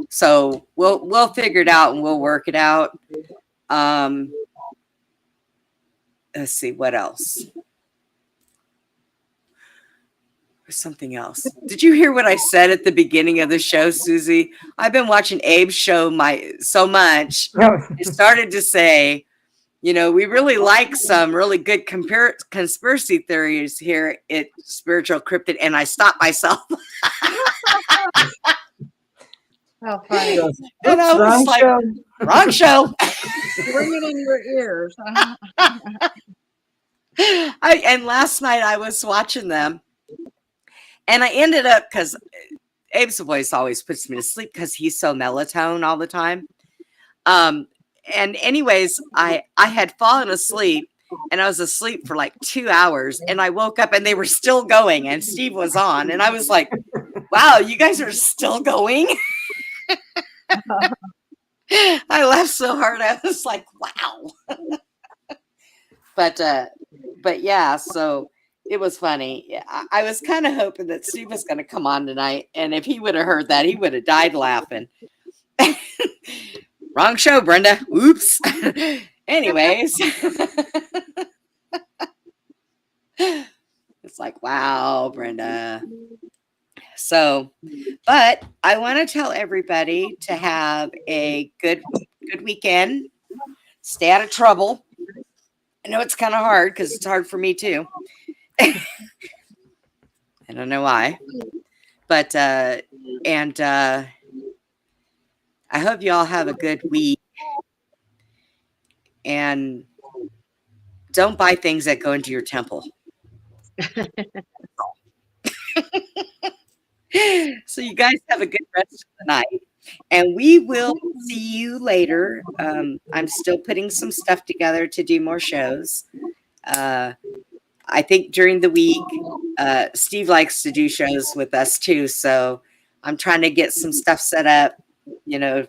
So we'll figure it out and we'll work it out. Let's see what else. Something else. Did you hear what I said at the beginning of the show, Susie? I've been watching Abe's show so much. I started to say, you know, we really like some really good conspiracy theories here at Spiritual Cryptid, and I stopped myself. How funny. And I was like, wrong show. Ring it in your ears. And last night I was watching them. And I ended up, because Abe's voice always puts me to sleep because he's so melatonin all the time. And anyways, I had fallen asleep, and I was asleep for like 2 hours, and I woke up and they were still going, and Steve was on, and I was like, wow, you guys are still going? I laughed so hard. I was like, wow. But yeah, so it was funny. I was kind of hoping that Steve was going to come on tonight, and if he would have heard that, he would have died laughing. Wrong show, Brenda. Oops. Anyways. It's like, wow, Brenda. So, but I want to tell everybody to have a good weekend. Stay out of trouble. I know it's kind of hard because it's hard for me too. I don't know why. But I hope you all have a good week. And don't buy things that go into your temple. So you guys have a good rest of the night. And we will see you later. I'm still putting some stuff together to do more shows. I think during the week, Steve likes to do shows with us too. So I'm trying to get some stuff set up,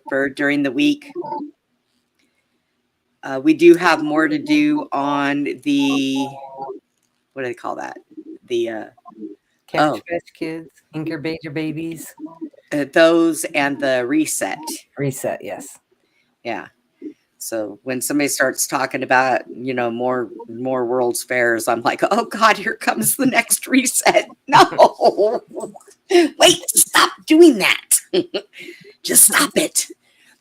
for during the week. We do have more to do on the, what do they call that? The Cabbage Patch Kids, Incubator Babies. Those and the reset. Reset, yes. Yeah. So when somebody starts talking about, more World's Fairs, I'm like, oh God, here comes the next reset. No, wait, stop doing that. Just stop it.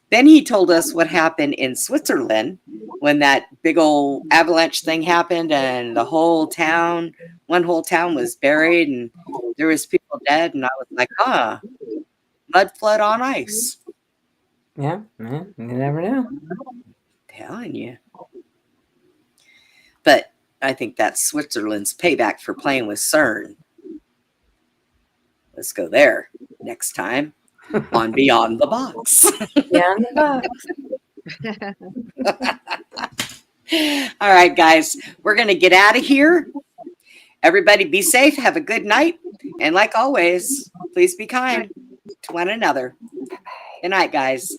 Then he told us what happened in Switzerland when that big old avalanche thing happened, and one whole town was buried, and there was people dead. And I was like, mud flood on ice. Yeah, man, you never know. Telling you. But I think that's Switzerland's payback for playing with CERN. Let's go there next time on Beyond the Box. Beyond the Box. All right, guys, we're going to get out of here. Everybody be safe. Have a good night. And like always, please be kind to one another. Good night, guys.